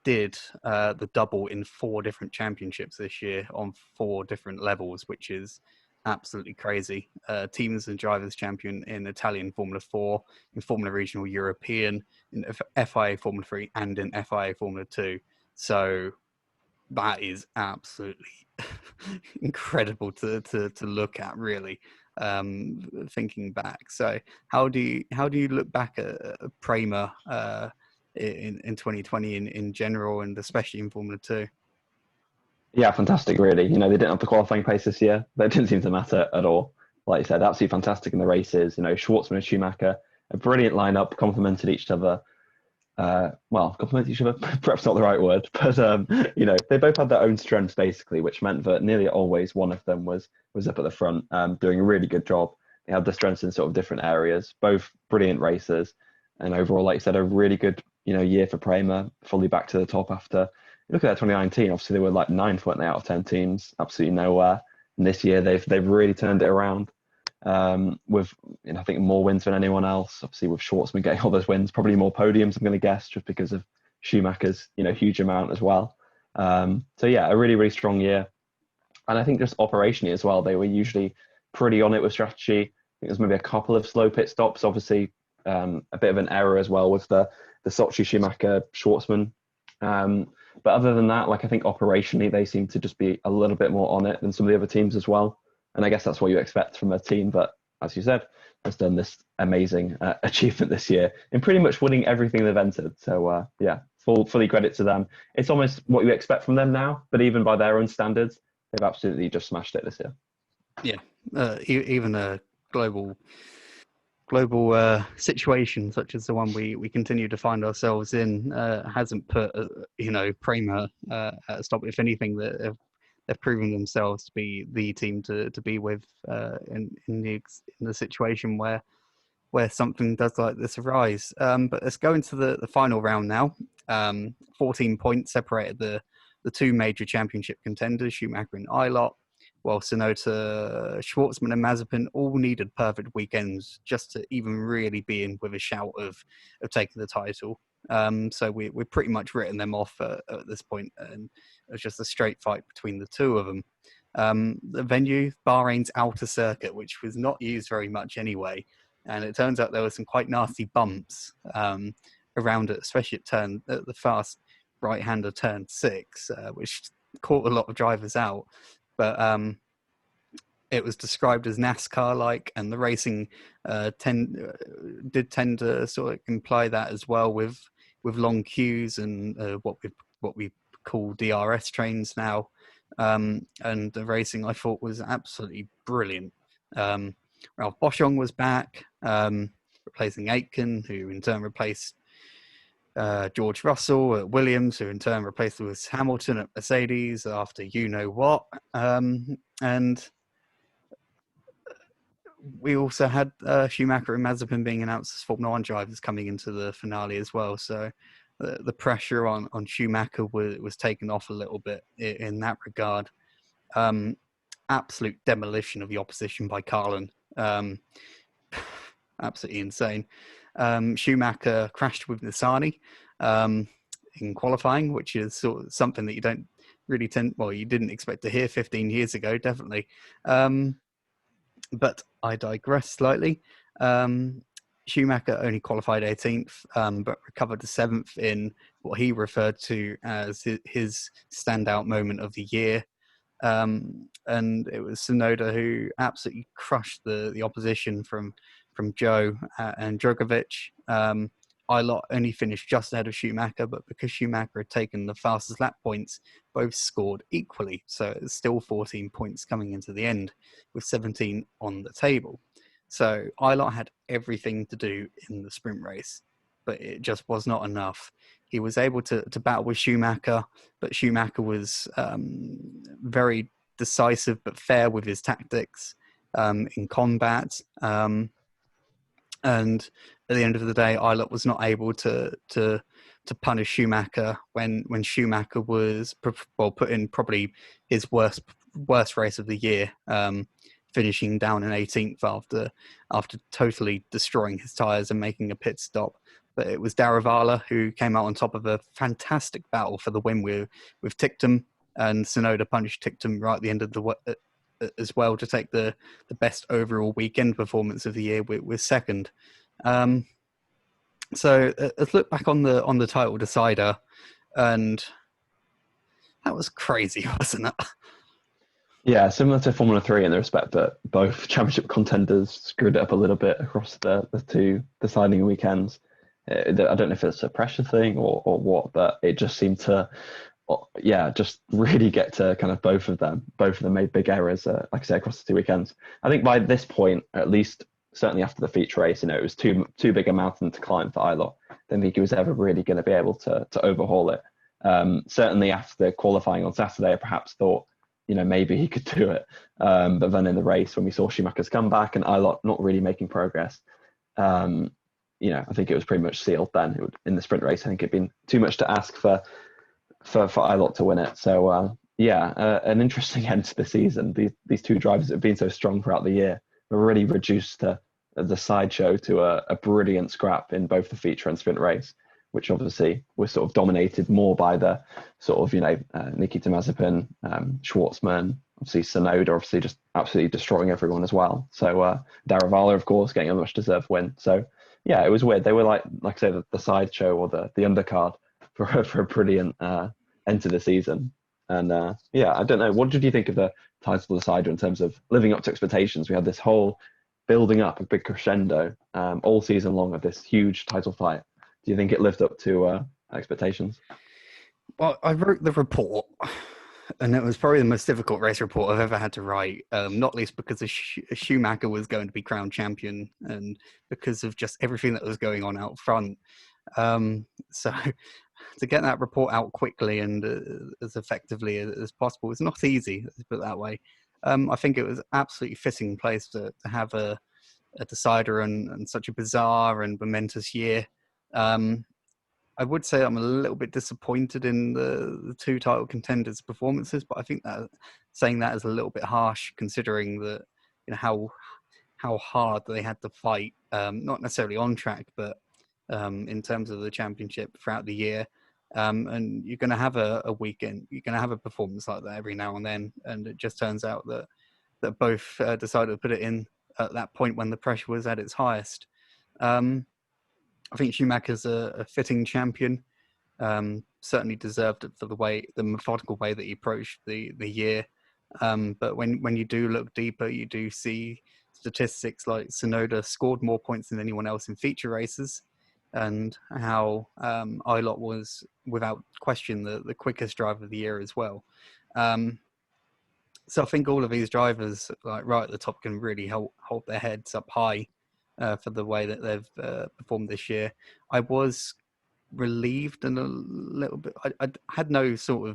did the double in 4 different championships this year on 4 different levels, which is absolutely crazy. Teams and drivers champion in Italian Formula 4, in Formula Regional European, in FIA Formula 3, and in FIA Formula 2. So that is absolutely incredible to look at, really, thinking back. So how do you look back at Prema in 2020 in general, and especially in Formula 2? Yeah, fantastic, really. They didn't have the qualifying pace this year. That didn't seem to matter at all. like you said, absolutely fantastic in the races. You know, Schwartzman and Schumacher, a brilliant lineup, complemented each other. Well, complemented each other, perhaps not the right word, but you know, they both had their own strengths basically, which meant that nearly always one of them was up at the front, doing a really good job. They had the strengths in sort of different areas, both brilliant racers, and overall, like you said, a really good, you know, year for Prema, fully back to the top after. Look at that 2019. Obviously, they were like ninth, weren't they, out of 10 teams, absolutely nowhere. And this year, they've really turned it around. With, you know, I think more wins than anyone else. Obviously, with Schwartzman getting all those wins, probably more podiums, I'm going to guess, just because of Schumacher's, you know, huge amount as well. So yeah, a really, really strong year. And I think just operationally as well, they were usually pretty on it with strategy. I think there's maybe a couple of slow pit stops. Obviously, a bit of an error as well with the Sochi Schumacher Schwartzman. But other than that, like, I think operationally they seem to just be a little bit more on it than some of the other teams as well. And I guess that's what you expect from a team that, as you said, has done this amazing achievement this year in pretty much winning everything they've entered. So yeah, fully credit to them. It's almost what you expect from them now, but even by their own standards, they've absolutely just smashed it this year. Yeah, even a global situation such as the one we continue to find ourselves in hasn't put you know, Prema at a stop. If anything, that they've proven themselves to be the team to be with in the situation where something does like this arise. But let's go into the final round now. 14 points separated the two major championship contenders, Schumacher and Ilott, while Sonoda, Schwartzman and Mazapan all needed perfect weekends just to even really be in with a shout of taking the title. So we're pretty much written them off at this point, and it was just a straight fight between the two of them. The venue, Bahrain's outer circuit, which was not used very much anyway, and it turns out there were some quite nasty bumps around it, especially at the fast right-hander turn 6, which caught a lot of drivers out. But it was described as NASCAR-like, and the racing did tend to sort of imply that as well, with long queues and what we call DRS trains now. And the racing, I thought, was absolutely brilliant. Ralph Boschung was back, replacing Aiken, who in turn replaced George Russell at Williams, who in turn replaced Lewis Hamilton at Mercedes after you know what. And we also had Schumacher and Mazapan being announced as Formula One drivers coming into the finale as well. So the pressure on Schumacher was taken off a little bit in that regard. Absolute demolition of the opposition by Carlin. Absolutely insane. Schumacher crashed with Nissany in qualifying, which is sort of something that you don't really you didn't expect to hear 15 years ago, definitely. But I digress slightly. Schumacher only qualified 18th, but recovered to 7th in what he referred to as his standout moment of the year. And it was Sonoda who absolutely crushed the opposition from Joe and Drogovich. Ilott only finished just ahead of Schumacher, but because Schumacher had taken the fastest lap points, both scored equally. So it's still 14 points coming into the end, with 17 on the table. So Ilott had everything to do in the sprint race, but it just was not enough. He was able to battle with Schumacher, but Schumacher was very decisive but fair with his tactics in combat. And at the end of the day, Ilott was not able to punish Schumacher when Schumacher was put in probably his worst race of the year, finishing down in 18th after totally destroying his tyres and making a pit stop. But it was Daruvala who came out on top of a fantastic battle for the win with Ticktum, and Sonoda punished Ticktum right at the end of the as well to take the best overall weekend performance of the year with second. So let's look back on the title decider, and that was crazy, wasn't it? Yeah, similar to Formula 3 in the respect that both championship contenders screwed it up a little bit across the two deciding weekends. I don't know if it's a pressure thing or what, but it just seemed to yeah, just really get to kind of both of them. Both of them made big errors, like I say, across the 2 weekends. I think by this point, at least certainly after the feature race, it was too big a mountain to climb for Ilott. I don't think he was ever really going to be able to overhaul it. Certainly after qualifying on Saturday, I perhaps thought, maybe he could do it. But then in the race, when we saw Schumacher's comeback and Ilott not really making progress, I think it was pretty much sealed then. In the sprint race, I think it'd been too much to ask for Ilott to win it. So an interesting end to the season. These two drivers that have been so strong throughout the year were really reduced to the sideshow to a brilliant scrap in both the feature and sprint race, which obviously was sort of dominated more by the sort of Nikita Mazapan, Schwartzman, obviously Sonoda, obviously just absolutely destroying everyone as well. So Daravala, of course, getting a much deserved win. So yeah, it was weird. They were like I say, the sideshow or the undercard for a brilliant end to the season. And I don't know. What did you think of the title decider in terms of living up to expectations? We had this whole building up, a big crescendo all season long of this huge title fight. Do you think it lived up to expectations? Well, I wrote the report, and it was probably the most difficult race report I've ever had to write, not least because Schumacher was going to be crowned champion and because of just everything that was going on out front. So to get that report out quickly and as effectively as possible was not easy, let's put it that way. I think it was absolutely fitting place to have a decider and such a bizarre and momentous year. I would say I'm a little bit disappointed in the two title contenders' performances, but I think that saying that is a little bit harsh considering that how hard they had to fight, not necessarily on track, but in terms of the championship throughout the year. And you're going to have a weekend, you're going to have a performance like that every now and then, and it just turns out that both decided to put it in at that point when the pressure was at its highest. I think Schumacher's a fitting champion. Certainly deserved it for the methodical way that he approached the year. But when you do look deeper, you do see statistics like Sonoda scored more points than anyone else in feature races, and how Ilott was without question the quickest driver of the year as well. So I think all of these drivers, like right at the top, can really hold their heads up high for the way that they've performed this year. I was relieved and a little bit. I had no sort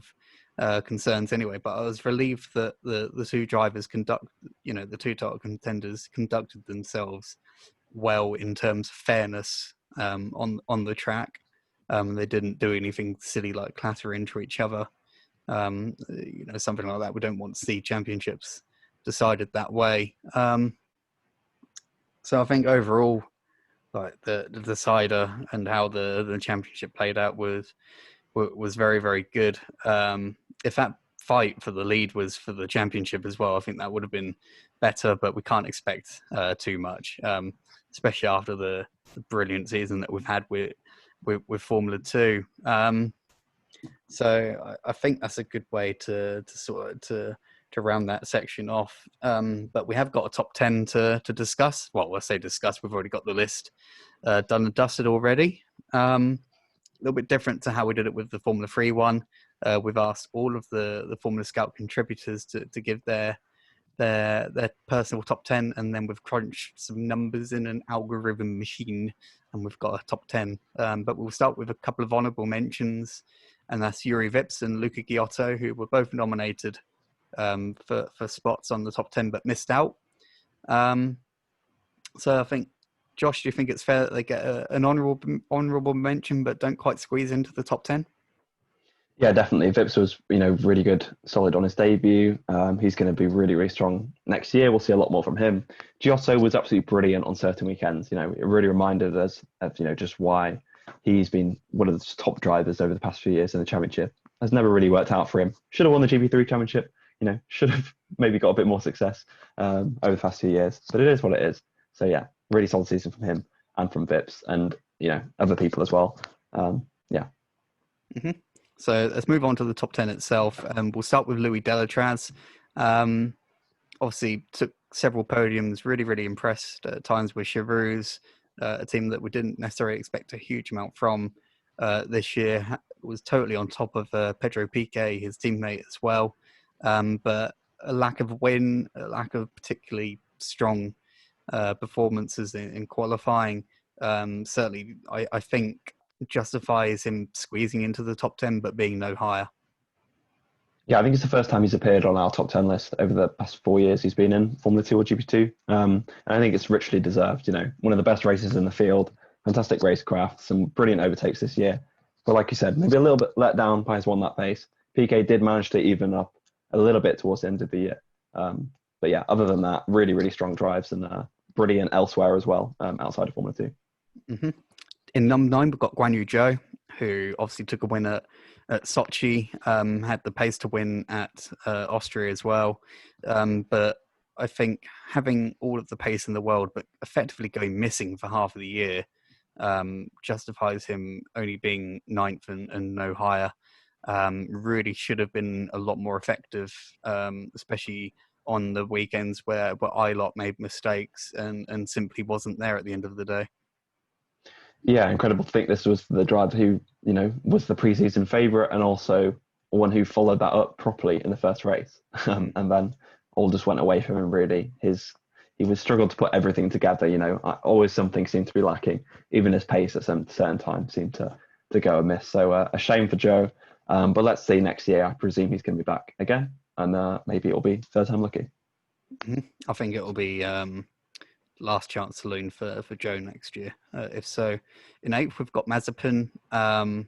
of concerns anyway, but I was relieved that the two drivers the two title contenders conducted themselves well in terms of fairness on the track. They didn't do anything silly like clatter into each other. Something like that. We don't want to see championships decided that way. So I think overall, like the decider and how the championship played out was very, very good. If that fight for the lead was for the championship as well, I think that would have been better, but we can't expect too much, especially after the brilliant season that we've had with Formula 2. So I think that's a good way to round that section off. But we have got a top 10 to discuss. Well, let's say discuss. We've already got the list done and dusted already. A little bit different to how we did it with the Formula 3 one. We've asked all of the Formula Scout contributors to give their personal top 10, and then we've crunched some numbers in an algorithm machine, and we've got a top 10. But we'll start with a couple of honourable mentions, and that's Juri Vips and Luka Giotto, who were both nominated for spots on the top 10 but missed out. So I think, Josh, do you think it's fair that they get an honourable mention but don't quite squeeze into the top 10? Yeah, definitely. Vips was, really good, solid on his debut. He's going to be really, really strong next year. We'll see a lot more from him. Giotto was absolutely brilliant on certain weekends. It really reminded us of, just why he's been one of the top drivers over the past few years in the championship. Has never really worked out for him. Should have won the GP3 championship. Should have maybe got a bit more success over the past few years. But it is what it is. So yeah, really solid season from him and from Vips and, other people as well. Yeah. Mm-hmm. So let's move on to the top 10 itself. We'll start with Louis Delatraz. Obviously took several podiums, really, really impressed at times with Chevreuse, a team that we didn't necessarily expect a huge amount from. this year. Was totally on top of Pedro Piquet, his teammate as well. But a lack of win, a lack of particularly strong performances in qualifying, certainly I think justifies him squeezing into the top 10 but being no higher. Yeah, I think it's the first time he's appeared on our top 10 list over the past 4 years he's been in Formula 2 or GP2. And I think it's richly deserved. One of the best races in the field, fantastic racecraft, some brilliant overtakes this year. But like you said, maybe a little bit let down by his one lap pace. PK did manage to even up a little bit towards the end of the year. But yeah, other than that, really, really strong drives and brilliant elsewhere as well, outside of Formula 2. Mm-hmm. In number 9, we've got Guan Yu Zhou, who obviously took a win at Sochi, had the pace to win at Austria as well. But I think having all of the pace in the world, but effectively going missing for half of the year, justifies him only being 9th and no higher. Really should have been a lot more effective, especially on the weekends where Ilott made mistakes and simply wasn't there at the end of the day. Yeah, incredible to think this was the driver who, was the preseason favourite and also one who followed that up properly in the first race. And then all just went away from him, really. He was struggled to put everything together, always something seemed to be lacking. Even his pace at some certain times seemed to go amiss. So a shame for Joe. But let's see next year. I presume he's going to be back again. And maybe it'll be third time lucky. Mm-hmm. I think it'll be last chance saloon for Joe next year. If so, in 8th we've got Mazapan. I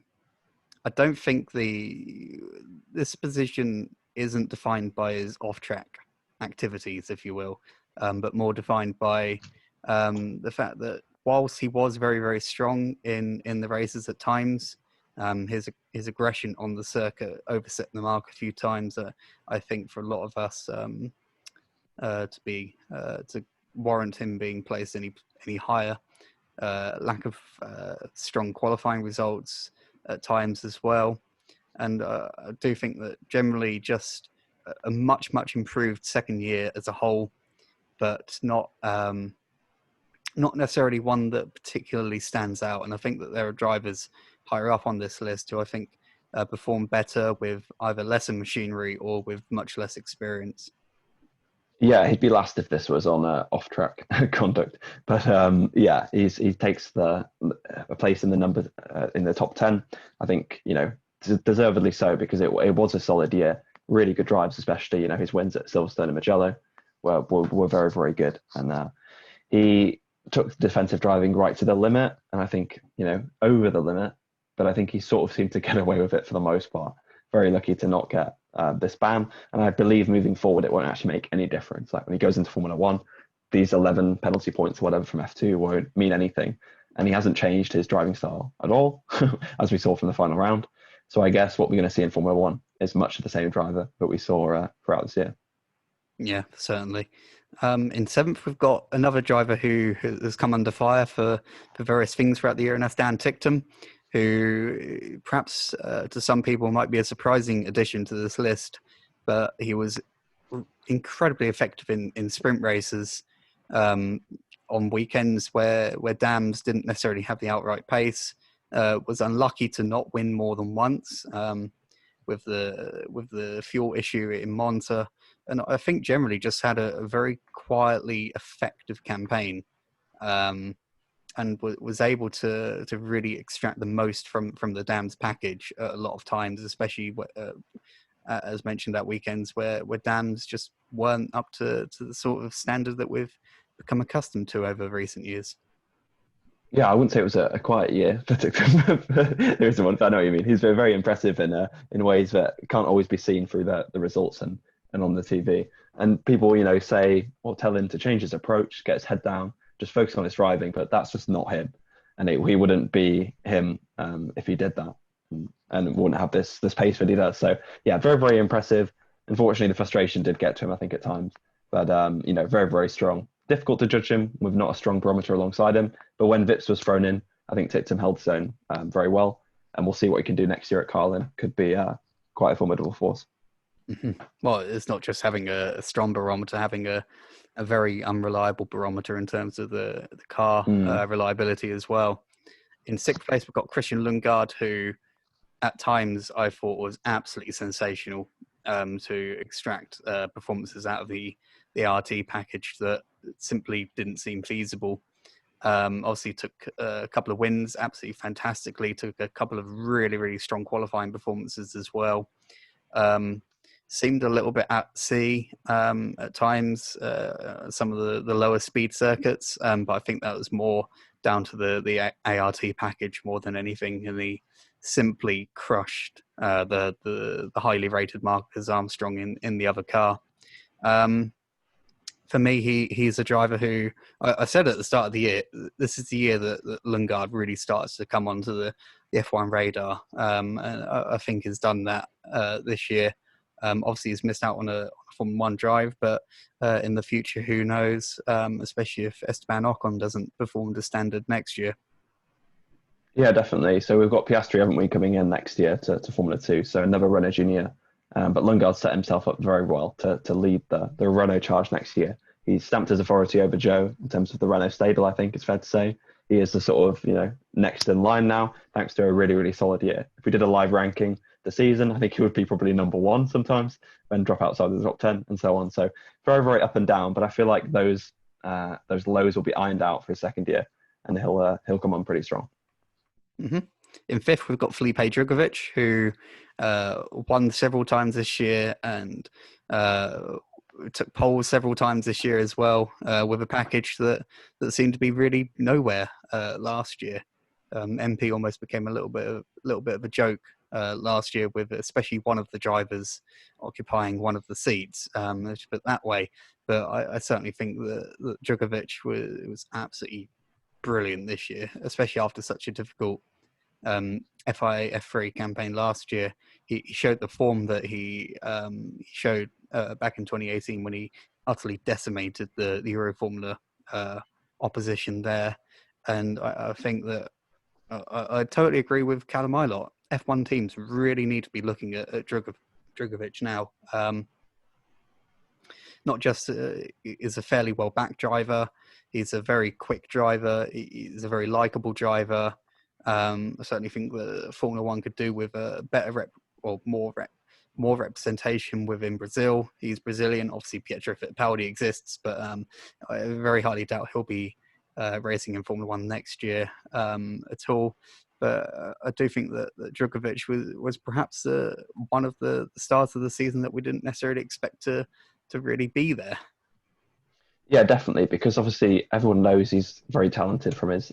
don't think this position isn't defined by his off-track activities, if you will, but more defined by the fact that whilst he was very, very strong in the races at times, his aggression on the circuit overset the mark a few times. I think for a lot of us to warrant him being placed any higher. Lack of strong qualifying results at times as well. And I do think that generally just a much, much improved second year as a whole, but not necessarily one that particularly stands out. And I think that there are drivers higher up on this list who I think perform better with either lesser machinery or with much less experience. Yeah, he'd be last if this was on off-track conduct. But yeah, he takes a place in the numbers in the top 10. I think deservedly so, because it was a solid year. Really good drives, especially his wins at Silverstone and Mijello were very, very good. And he took defensive driving right to the limit, and I think over the limit. But I think he sort of seemed to get away with it for the most part. Very lucky to not get this ban, and I believe moving forward it won't actually make any difference. Like when he goes into Formula 1, these 11 penalty points or whatever from F2 won't mean anything, and he hasn't changed his driving style at all, as we saw from the final round. So I guess what we're going to see in Formula 1 is much of the same driver that we saw throughout this year. Yeah, certainly. In 7th, we've got another driver who has come under fire for various things throughout the year, and that's Dan Ticktum, who perhaps to some people might be a surprising addition to this list, but he was incredibly effective in sprint races on weekends where dams didn't necessarily have the outright pace. Was unlucky to not win more than once with the fuel issue in Monza, and I think generally just had a very quietly effective campaign. And was able to really extract the most from the Dams package a lot of times, especially as mentioned at weekends where Dams just weren't up to the sort of standard that we've become accustomed to over recent years. Yeah, I wouldn't say it was a quiet year for Ticktum. There is one, I know what you mean. He's been very impressive in ways that can't always be seen through the results and on the TV. And people, say or tell him to change his approach, get his head down, just focus on his driving, but that's just not him. And he wouldn't be him if he did that, and wouldn't have this pace that he does. So yeah, very, very impressive. Unfortunately, the frustration did get to him, I think, at times. But very, very strong. Difficult to judge him with not a strong barometer alongside him. But when Vips was thrown in, I think Ticktum held his own very well. And we'll see what he can do next year at Carlin. Could be quite a formidable force. Mm-hmm. Well, it's not just having a strong barometer, having a very unreliable barometer in terms of the car reliability as well. In sixth place, we've got Christian Lungard, who at times I thought was absolutely sensational to extract performances out of the RT package that simply didn't seem feasible. Obviously took a couple of wins absolutely fantastically, took a couple of really, really strong qualifying performances as well. Seemed a little bit at sea at times, some of the lower speed circuits, but I think that was more down to the ART package more than anything, and he simply crushed the highly rated Marcus Armstrong in the other car. For me, he's a driver who I said at the start of the year, this is the year that Lungard really starts to come onto the F1 radar, and I think has done that this year. Obviously, he's missed out on a Formula 1 drive, but in the future, who knows, especially if Esteban Ocon doesn't perform to standard next year. Yeah, definitely. So we've got Piastri, haven't we, coming in next year to Formula 2, so another Renault Junior. But Lungard set himself up very well to lead the Renault charge next year. He's stamped his authority over Joe in terms of the Renault stable, I think it's fair to say. He is the sort of, next in line now, thanks to a really, really solid year. If we did a live ranking this season, I think he would be probably number one sometimes, then drop outside the top 10 and so on. So very, very up and down, but I feel like those lows will be ironed out for his second year, and he'll come on pretty strong. Mm-hmm. In fifth, we've got Philippe Drogovich, who won several times this year and took poles several times this year as well, with a package that seemed to be really nowhere last year. MP almost became a little bit of a joke last year, with especially one of the drivers occupying one of the seats. Let's put it that way. But I certainly think that Drogovich was absolutely brilliant this year, especially after such a difficult FIA F3 campaign last year. He showed the form that he showed back in 2018 when he utterly decimated the Euro Formula opposition there. And I think that I totally agree with Callum Milot. F1 teams really need to be looking at Drogovich now. Not just is a fairly well-backed driver, he's a very quick driver, he's a very likable driver. I certainly think that Formula One could do with a better more representation within Brazil. He's Brazilian. Obviously, Pietro Fittipaldi exists, but I very highly doubt he'll be racing in Formula One next year at all. But I do think that Drogovich was perhaps one of the stars of the season that we didn't necessarily expect to really be there. Yeah, definitely, because obviously everyone knows he's very talented from his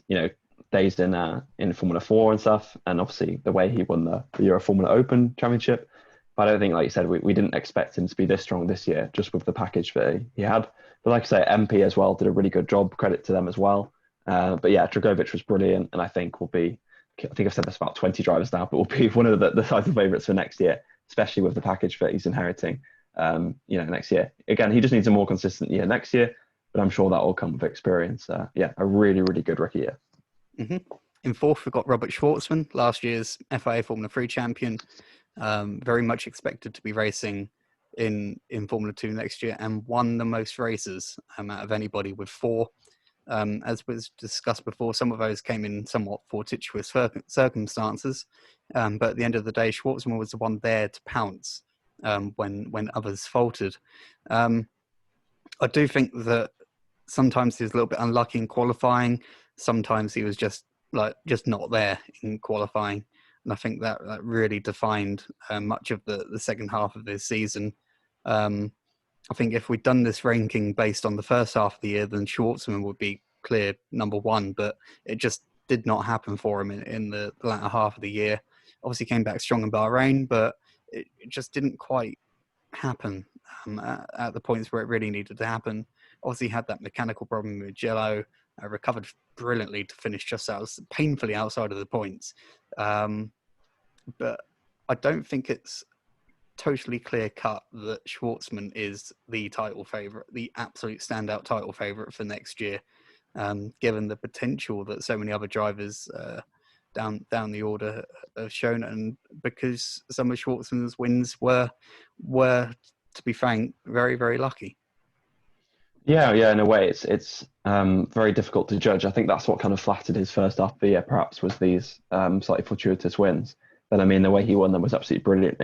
days in Formula 4 and stuff, and obviously the way he won the Euro Formula Open Championship. But I don't think, like you said, we didn't expect him to be this strong this year, just with the package that he had. But like I say, MP as well did a really good job. Credit to them as well. But yeah, Drogovich was brilliant, and I think I've said this about 20 drivers now, but will be one of the title favourites for next year, especially with the package that he's inheriting. Next year. Again, he just needs a more consistent year next year, but I'm sure that will come with experience. A really, really good rookie year. Mm-hmm. In fourth, we've got Robert Schwartzman, last year's FIA Formula 3 champion. Very much expected to be racing in Formula 2 next year, and won the most races out of anybody with 4. As was discussed before, some of those came in somewhat fortuitous circumstances, but at the end of the day, Schwartzman was the one there to pounce when others faltered. I do think that sometimes he was a little bit unlucky in qualifying. Sometimes he was just not there in qualifying, and I think that really defined much of the second half of this season. I think if we'd done this ranking based on the first half of the year, then Schwartzman would be clear number one, but it just did not happen for him in the latter half of the year. Obviously came back strong in Bahrain, but it just didn't quite happen at the points where it really needed to happen. Obviously had that mechanical problem with Mijello, recovered brilliantly to finish just painfully outside of the points. But I don't think it's totally clear cut that Schwartzman is the title favourite, the absolute standout title favourite for next year, given the potential that so many other drivers down the order have shown, and because some of Schwartzman's wins were, to be frank, very, very lucky. Yeah, in a way, it's very difficult to judge. I think that's what kind of flattered his first half of the year, perhaps, was these slightly fortuitous wins. But I mean, the way he won them was absolutely brilliant.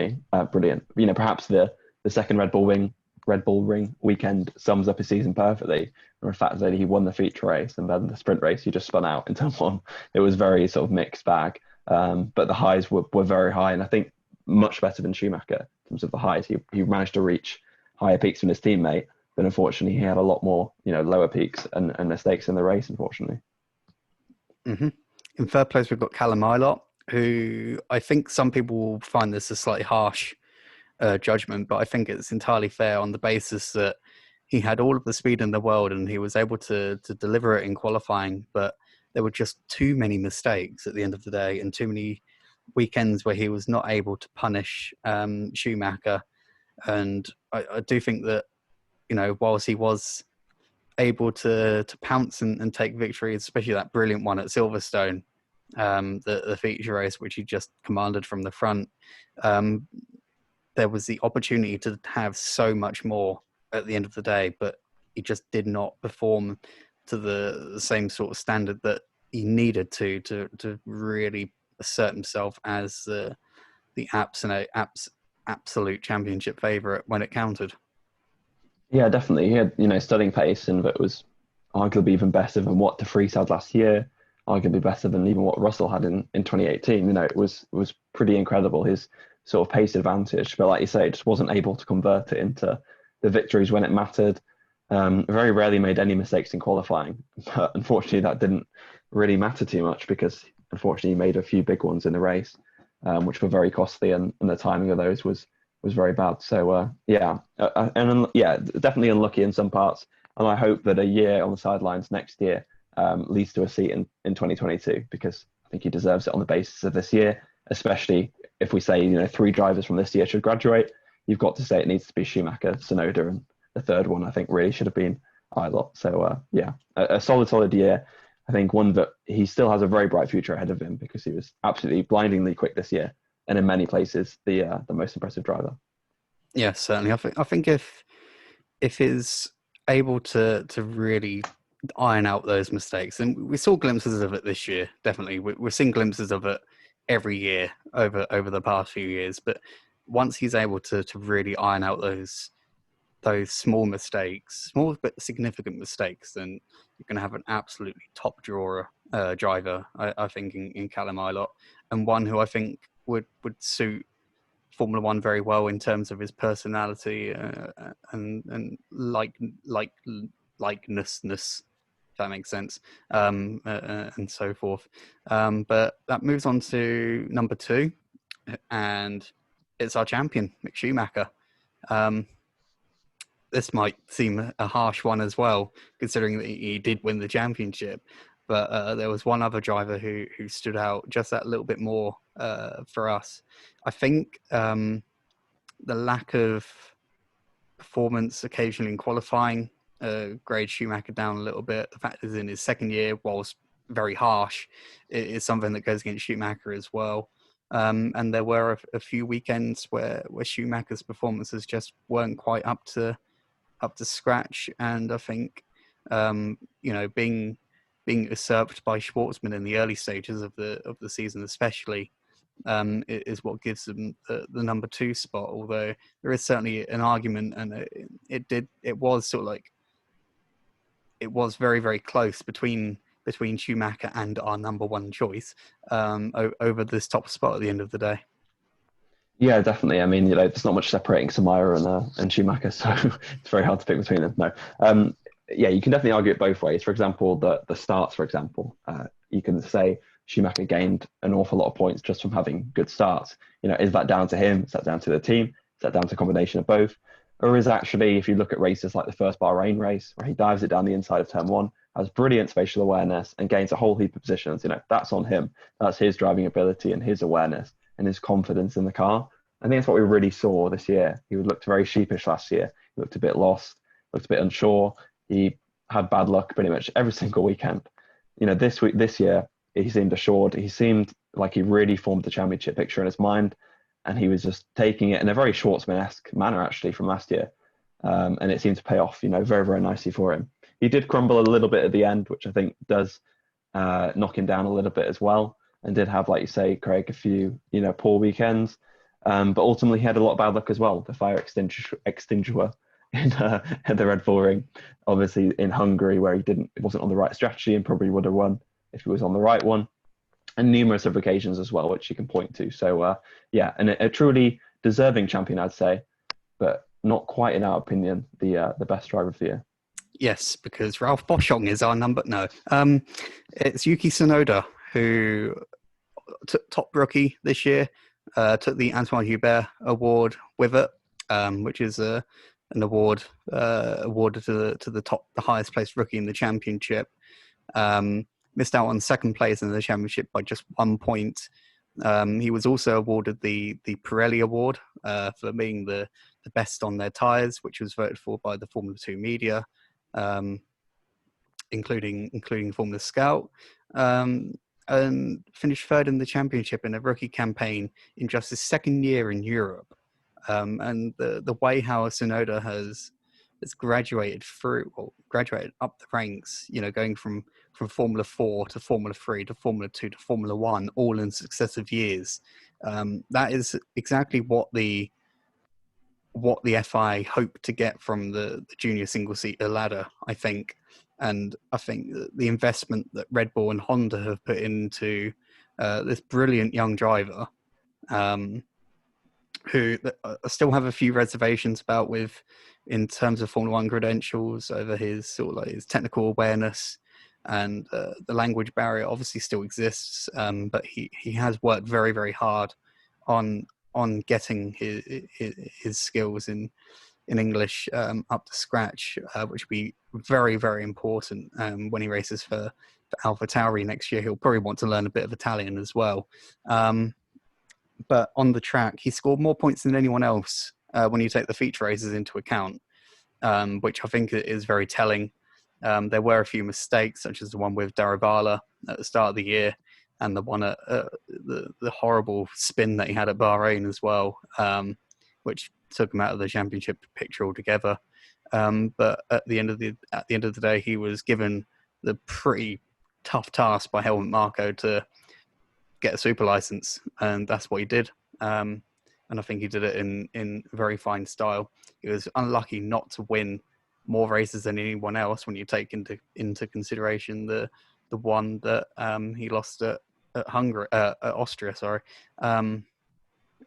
You know, perhaps the second Red Bull Ring weekend sums up his season perfectly. And the fact that he won the feature race and then the sprint race, he just spun out in turn one. It was very sort of mixed bag. But the highs were very high, and I think much better than Schumacher in terms of the highs. He managed to reach higher peaks than his teammate, but unfortunately, he had a lot more, lower peaks and mistakes in the race, unfortunately. Hmm. In third place, we've got Callum Milot, who I think some people will find this a slightly harsh judgment, but I think it's entirely fair on the basis that he had all of the speed in the world and he was able to deliver it in qualifying, but there were just too many mistakes at the end of the day and too many weekends where he was not able to punish Schumacher. And I do think that, whilst he was able to pounce and take victory, especially that brilliant one at Silverstone, the feature race, which he just commanded from the front, um, there was the opportunity to have so much more at the end of the day, but he just did not perform to the same sort of standard that he needed to really assert himself as the absolute championship favourite when it counted. Yeah, definitely. He had, stunning pace, and that was arguably even better than what De Vries had last year, arguably better than even what Russell had in 2018. It was pretty incredible, his sort of pace advantage. But like you say, just wasn't able to convert it into the victories when it mattered. Very rarely made any mistakes in qualifying, but unfortunately that didn't really matter too much because unfortunately he made a few big ones in the race, which were very costly, and the timing of those was very bad. So yeah, definitely unlucky in some parts. And I hope that a year on the sidelines next year leads to a seat in 2022 because I think he deserves it on the basis of this year, especially if we say three drivers from this year should graduate. You've got to say it needs to be Schumacher, Sonoda, and the third one I think really should have been Ilott. So yeah, a solid year. I think one that he still has a very bright future ahead of him because he was absolutely blindingly quick this year, and in many places the most impressive driver. Yeah, certainly. I think if he's able to really iron out those mistakes, and we saw glimpses of it this year. Definitely, we're seeing glimpses of it every year over the past few years. But once he's able to really iron out those small mistakes, small but significant mistakes, then you're going to have an absolutely top drawer driver. I think in Callum Ilott, and one who I think would suit Formula One very well in terms of his personality and likenesness, if that makes sense, and so forth. But that moves on to number two, and it's our champion, Mick Schumacher. Um, this might seem a harsh one as well, considering that he did win the championship. But there was one other driver who stood out just that little bit more for us. I think the lack of performance occasionally in qualifying grade Schumacher down a little bit. The fact is in his second year, whilst very harsh, it is something that goes against Schumacher as well. And there were a few weekends where Schumacher's performances just weren't quite up to scratch. And I think being usurped by Schwartzman in the early stages of the season, especially, is what gives them the number two spot. Although there is certainly an argument, and it was sort of like it was very very close between Schumacher and our number one choice over this top spot at the end of the day. Yeah, definitely. I mean, there's not much separating Samira and Schumacher, so it's very hard to pick between them. No, yeah, you can definitely argue it both ways. For example, the starts, for example, you can say Schumacher gained an awful lot of points just from having good starts. Is that down to him? Is that down to the team? Is that down to a combination of both? Or is actually, if you look at races like the first Bahrain race, where he dives it down the inside of turn one, has brilliant spatial awareness and gains a whole heap of positions, that's on him. That's his driving ability and his awareness and his confidence in the car. I think that's what we really saw this year. He looked very sheepish last year. He looked a bit lost, looked a bit unsure. He had bad luck pretty much every single weekend. This year, he seemed assured. He seemed like he really formed the championship picture in his mind, and he was just taking it in a very Schwartzman-esque manner, actually, from last year. and it seemed to pay off, very, very nicely for him. He did crumble a little bit at the end, which I think does knock him down a little bit as well, and did have, like you say, Craig, a few, poor weekends. But ultimately, he had a lot of bad luck as well. The fire extinguisher in the Red Bull ring, obviously in Hungary, where it wasn't on the right strategy and probably would have won if he was on the right one, and numerous other occasions as well, which you can point to. So, yeah, and a truly deserving champion, I'd say, but not quite, in our opinion, the best driver of the year. Yes, because Ralph Boschung is our number. No, it's Yuki Tsunoda, who took top rookie this year, took the Antoine Hubert Award with it, which is an award awarded to the highest placed rookie in the championship. Missed out on second place in the championship by just 1 point. He was also awarded the Pirelli Award for being the best on their tyres, which was voted for by the Formula 2 media, including Formula Scout, and finished third in the championship in a rookie campaign in just his second year in Europe. And the way how Sonoda has graduated up the ranks, going from Formula 4 to Formula 3 to Formula 2 to Formula 1, all in successive years. That is exactly what the FI hope to get from the junior single-seater ladder, I think. And I think the investment that Red Bull and Honda have put into this brilliant young driver, who I still have a few reservations about in terms of Formula 1 credentials, over his sort of his technical awareness, and the language barrier obviously still exists, but he has worked very, very hard on getting his skills in English up to scratch, which will be very, very important when he races for AlphaTauri next year. He'll probably want to learn a bit of Italian as well. But on the track, he scored more points than anyone else when you take the feature races into account, which I think is very telling. There were a few mistakes, such as the one with Darabala at the start of the year, and the one at the horrible spin that he had at Bahrain as well, which took him out of the championship picture altogether. But at the end of the day, he was given the pretty tough task by Helmut Marko to get a super license, and that's what he did. And I think he did it in very fine style. He was unlucky not to win more races than anyone else when you take into consideration the one that he lost at Austria. Sorry. And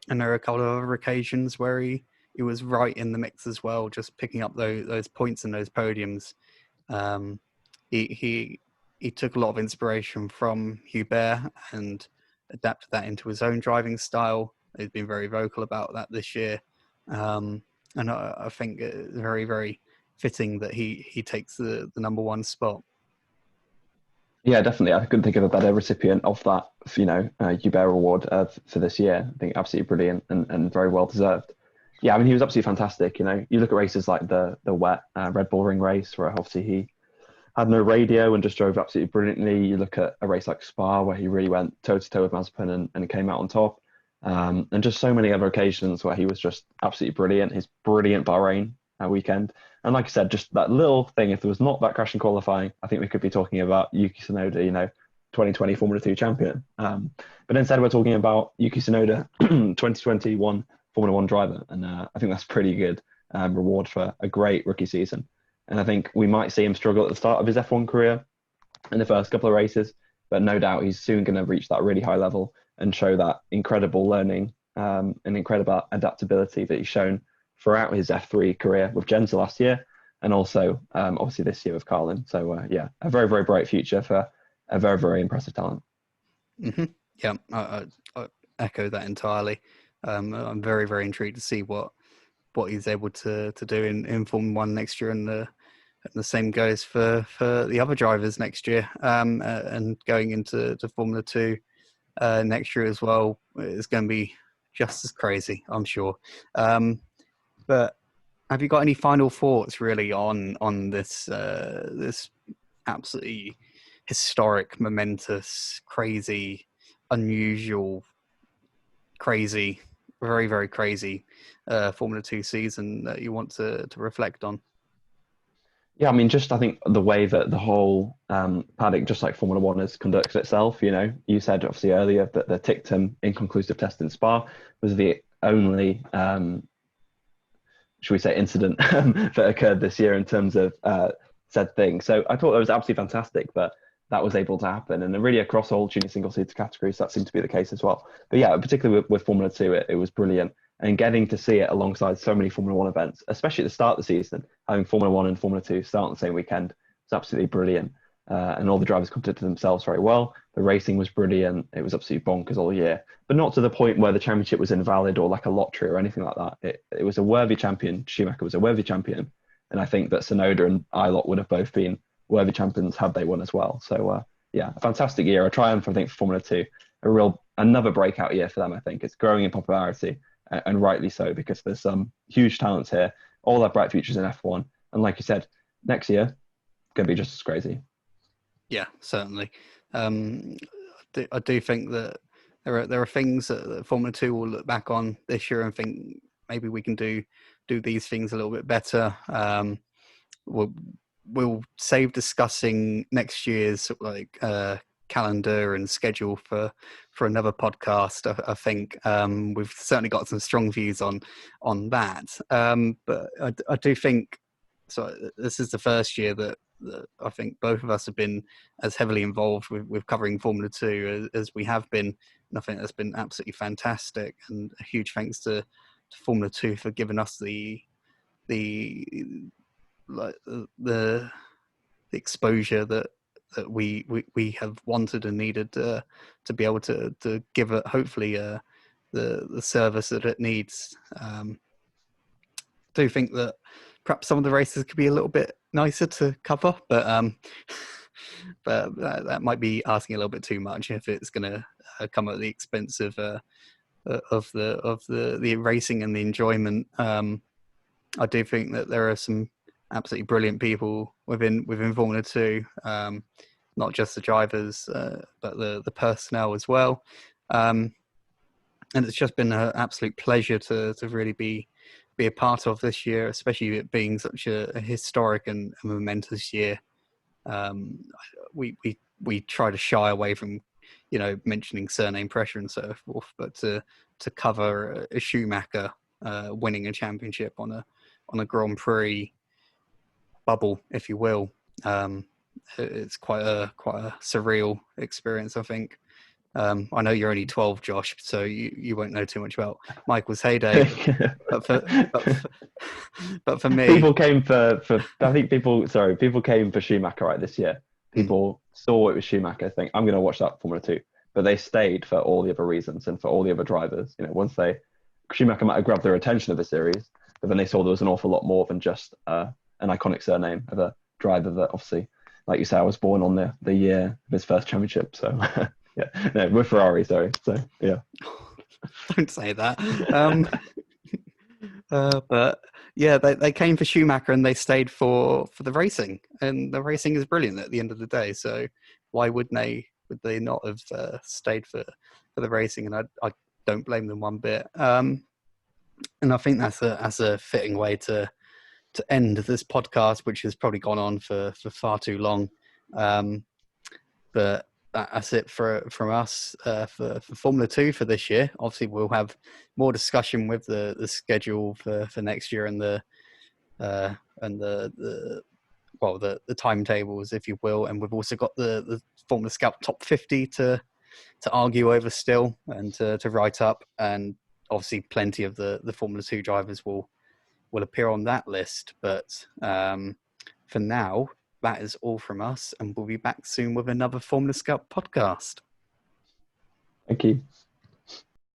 there are a couple of other occasions where he was right in the mix as well, just picking up those points and those podiums. He took a lot of inspiration from Hubert and adapted that into his own driving style. He's been very vocal about that this year. And I think it's very, very fitting that he takes the number one spot. Yeah, definitely. I couldn't think of a better recipient of that, Hubert Award for this year. I think absolutely brilliant and very well deserved. Yeah, I mean, he was absolutely fantastic. You look at races like the wet Red Bull Ring race, where obviously he had no radio and just drove absolutely brilliantly. You look at a race like Spa, where he really went toe-to-toe with Mazapan and came out on top. And just so many other occasions where he was just absolutely brilliant. His brilliant Bahrain weekend. And like I said, just that little thing, if there was not that crash in qualifying, I think we could be talking about Yuki Tsunoda, 2020 Formula 2 champion. But instead we're talking about Yuki Tsunoda, 2021 Formula 1 driver. And I think that's pretty good reward for a great rookie season. And I think we might see him struggle at the start of his F1 career in the first couple of races, but no doubt he's soon going to reach that really high level and show that incredible learning and incredible adaptability that he's shown throughout his F3 career with Genza last year, and also obviously this year with Carlin. So yeah, a very, very bright future for a very, very impressive talent. Mm-hmm. Yeah, I echo that entirely. I'm very, very intrigued to see what he's able to do in Formula 1 next year, and the same goes for the other drivers next year, and going into Formula 2 next year as well. It's going to be just as crazy, I'm sure. But have you got any final thoughts really on this this absolutely historic, momentous, crazy, unusual, crazy very, very crazy Formula 2 season that you want to reflect on? Yeah, I mean, just I think the way that the whole paddock, just like Formula One, has conducted itself. You said obviously earlier that the Ticktum inconclusive test in Spa was the only, should we say, incident that occurred this year in terms of said thing. So I thought that was absolutely fantastic that that was able to happen, and then really across all junior single seater categories, that seemed to be the case as well. But yeah, particularly with Formula Two, it was brilliant. And getting to see it alongside so many Formula One events, especially at the start of the season, having Formula One and Formula Two start on the same weekend was absolutely brilliant. And all the drivers conducted themselves very well. The racing was brilliant. It was absolutely bonkers all year, but not to the point where the championship was invalid or like a lottery or anything like that. It was a worthy champion. Schumacher was a worthy champion. And I think that Sonoda and Ilott would have both been worthy champions had they won as well. So yeah, a fantastic year, a triumph, I think, for Formula Two, another breakout year for them. I think it's growing in popularity, and rightly so, because there's some huge talents here, all have bright futures in F1, and like you said, next year going to be just as crazy. Yeah, certainly. I do think that there are things that Formula 2 will look back on this year and think maybe we can do these things a little bit better. We'll save discussing next year's calendar and schedule for another podcast. I think we've certainly got some strong views on that. But I do think so. This is the first year that I think both of us have been as heavily involved with covering Formula 2 as we have been. And I think that's been absolutely fantastic. And a huge thanks to Formula 2 for giving us the like the exposure that we have wanted and needed to be able to give it hopefully the service that it needs. Do think that perhaps some of the races could be a little bit nicer to cover, but but that might be asking a little bit too much if it's going to come at the expense of the racing and the enjoyment. I do think that there are some absolutely brilliant people within Formula 2, not just the drivers, but the personnel as well. And it's just been an absolute pleasure to really be a part of this year, especially it being such a historic and a momentous year. We try to shy away from, mentioning surname pressure and so forth, but to cover a Schumacher winning a championship on a Grand Prix bubble, if you will, it's quite a surreal experience, I think. I know you're only 12, Josh, so you won't know too much about Michael's heyday. but for me, people came for I think people came for Schumacher right this year. People saw it was Schumacher, think I'm going to watch that Formula 2, but they stayed for all the other reasons and for all the other drivers. Once Schumacher might have grabbed their attention of the series, but then they saw there was an awful lot more than just an iconic surname of a driver that obviously, like you say, I was born on the year of his first championship. So yeah, no, we're Ferrari, sorry. So yeah. Don't say that. But yeah, they came for Schumacher and they stayed for the racing, and the racing is brilliant at the end of the day. So why would they not have stayed for the racing? And I don't blame them one bit. And I think that's a fitting way to end this podcast, which has probably gone on for far too long. But that's it from us for Formula 2 for this year. Obviously, we'll have more discussion with the schedule for next year and the timetables, if you will. And we've also got the Formula Scout top 50 to argue over still and to write up. And obviously, plenty of the Formula 2 drivers will appear on that list. But for now, that is all from us, and we'll be back soon with another Formula Scout podcast. Thank you.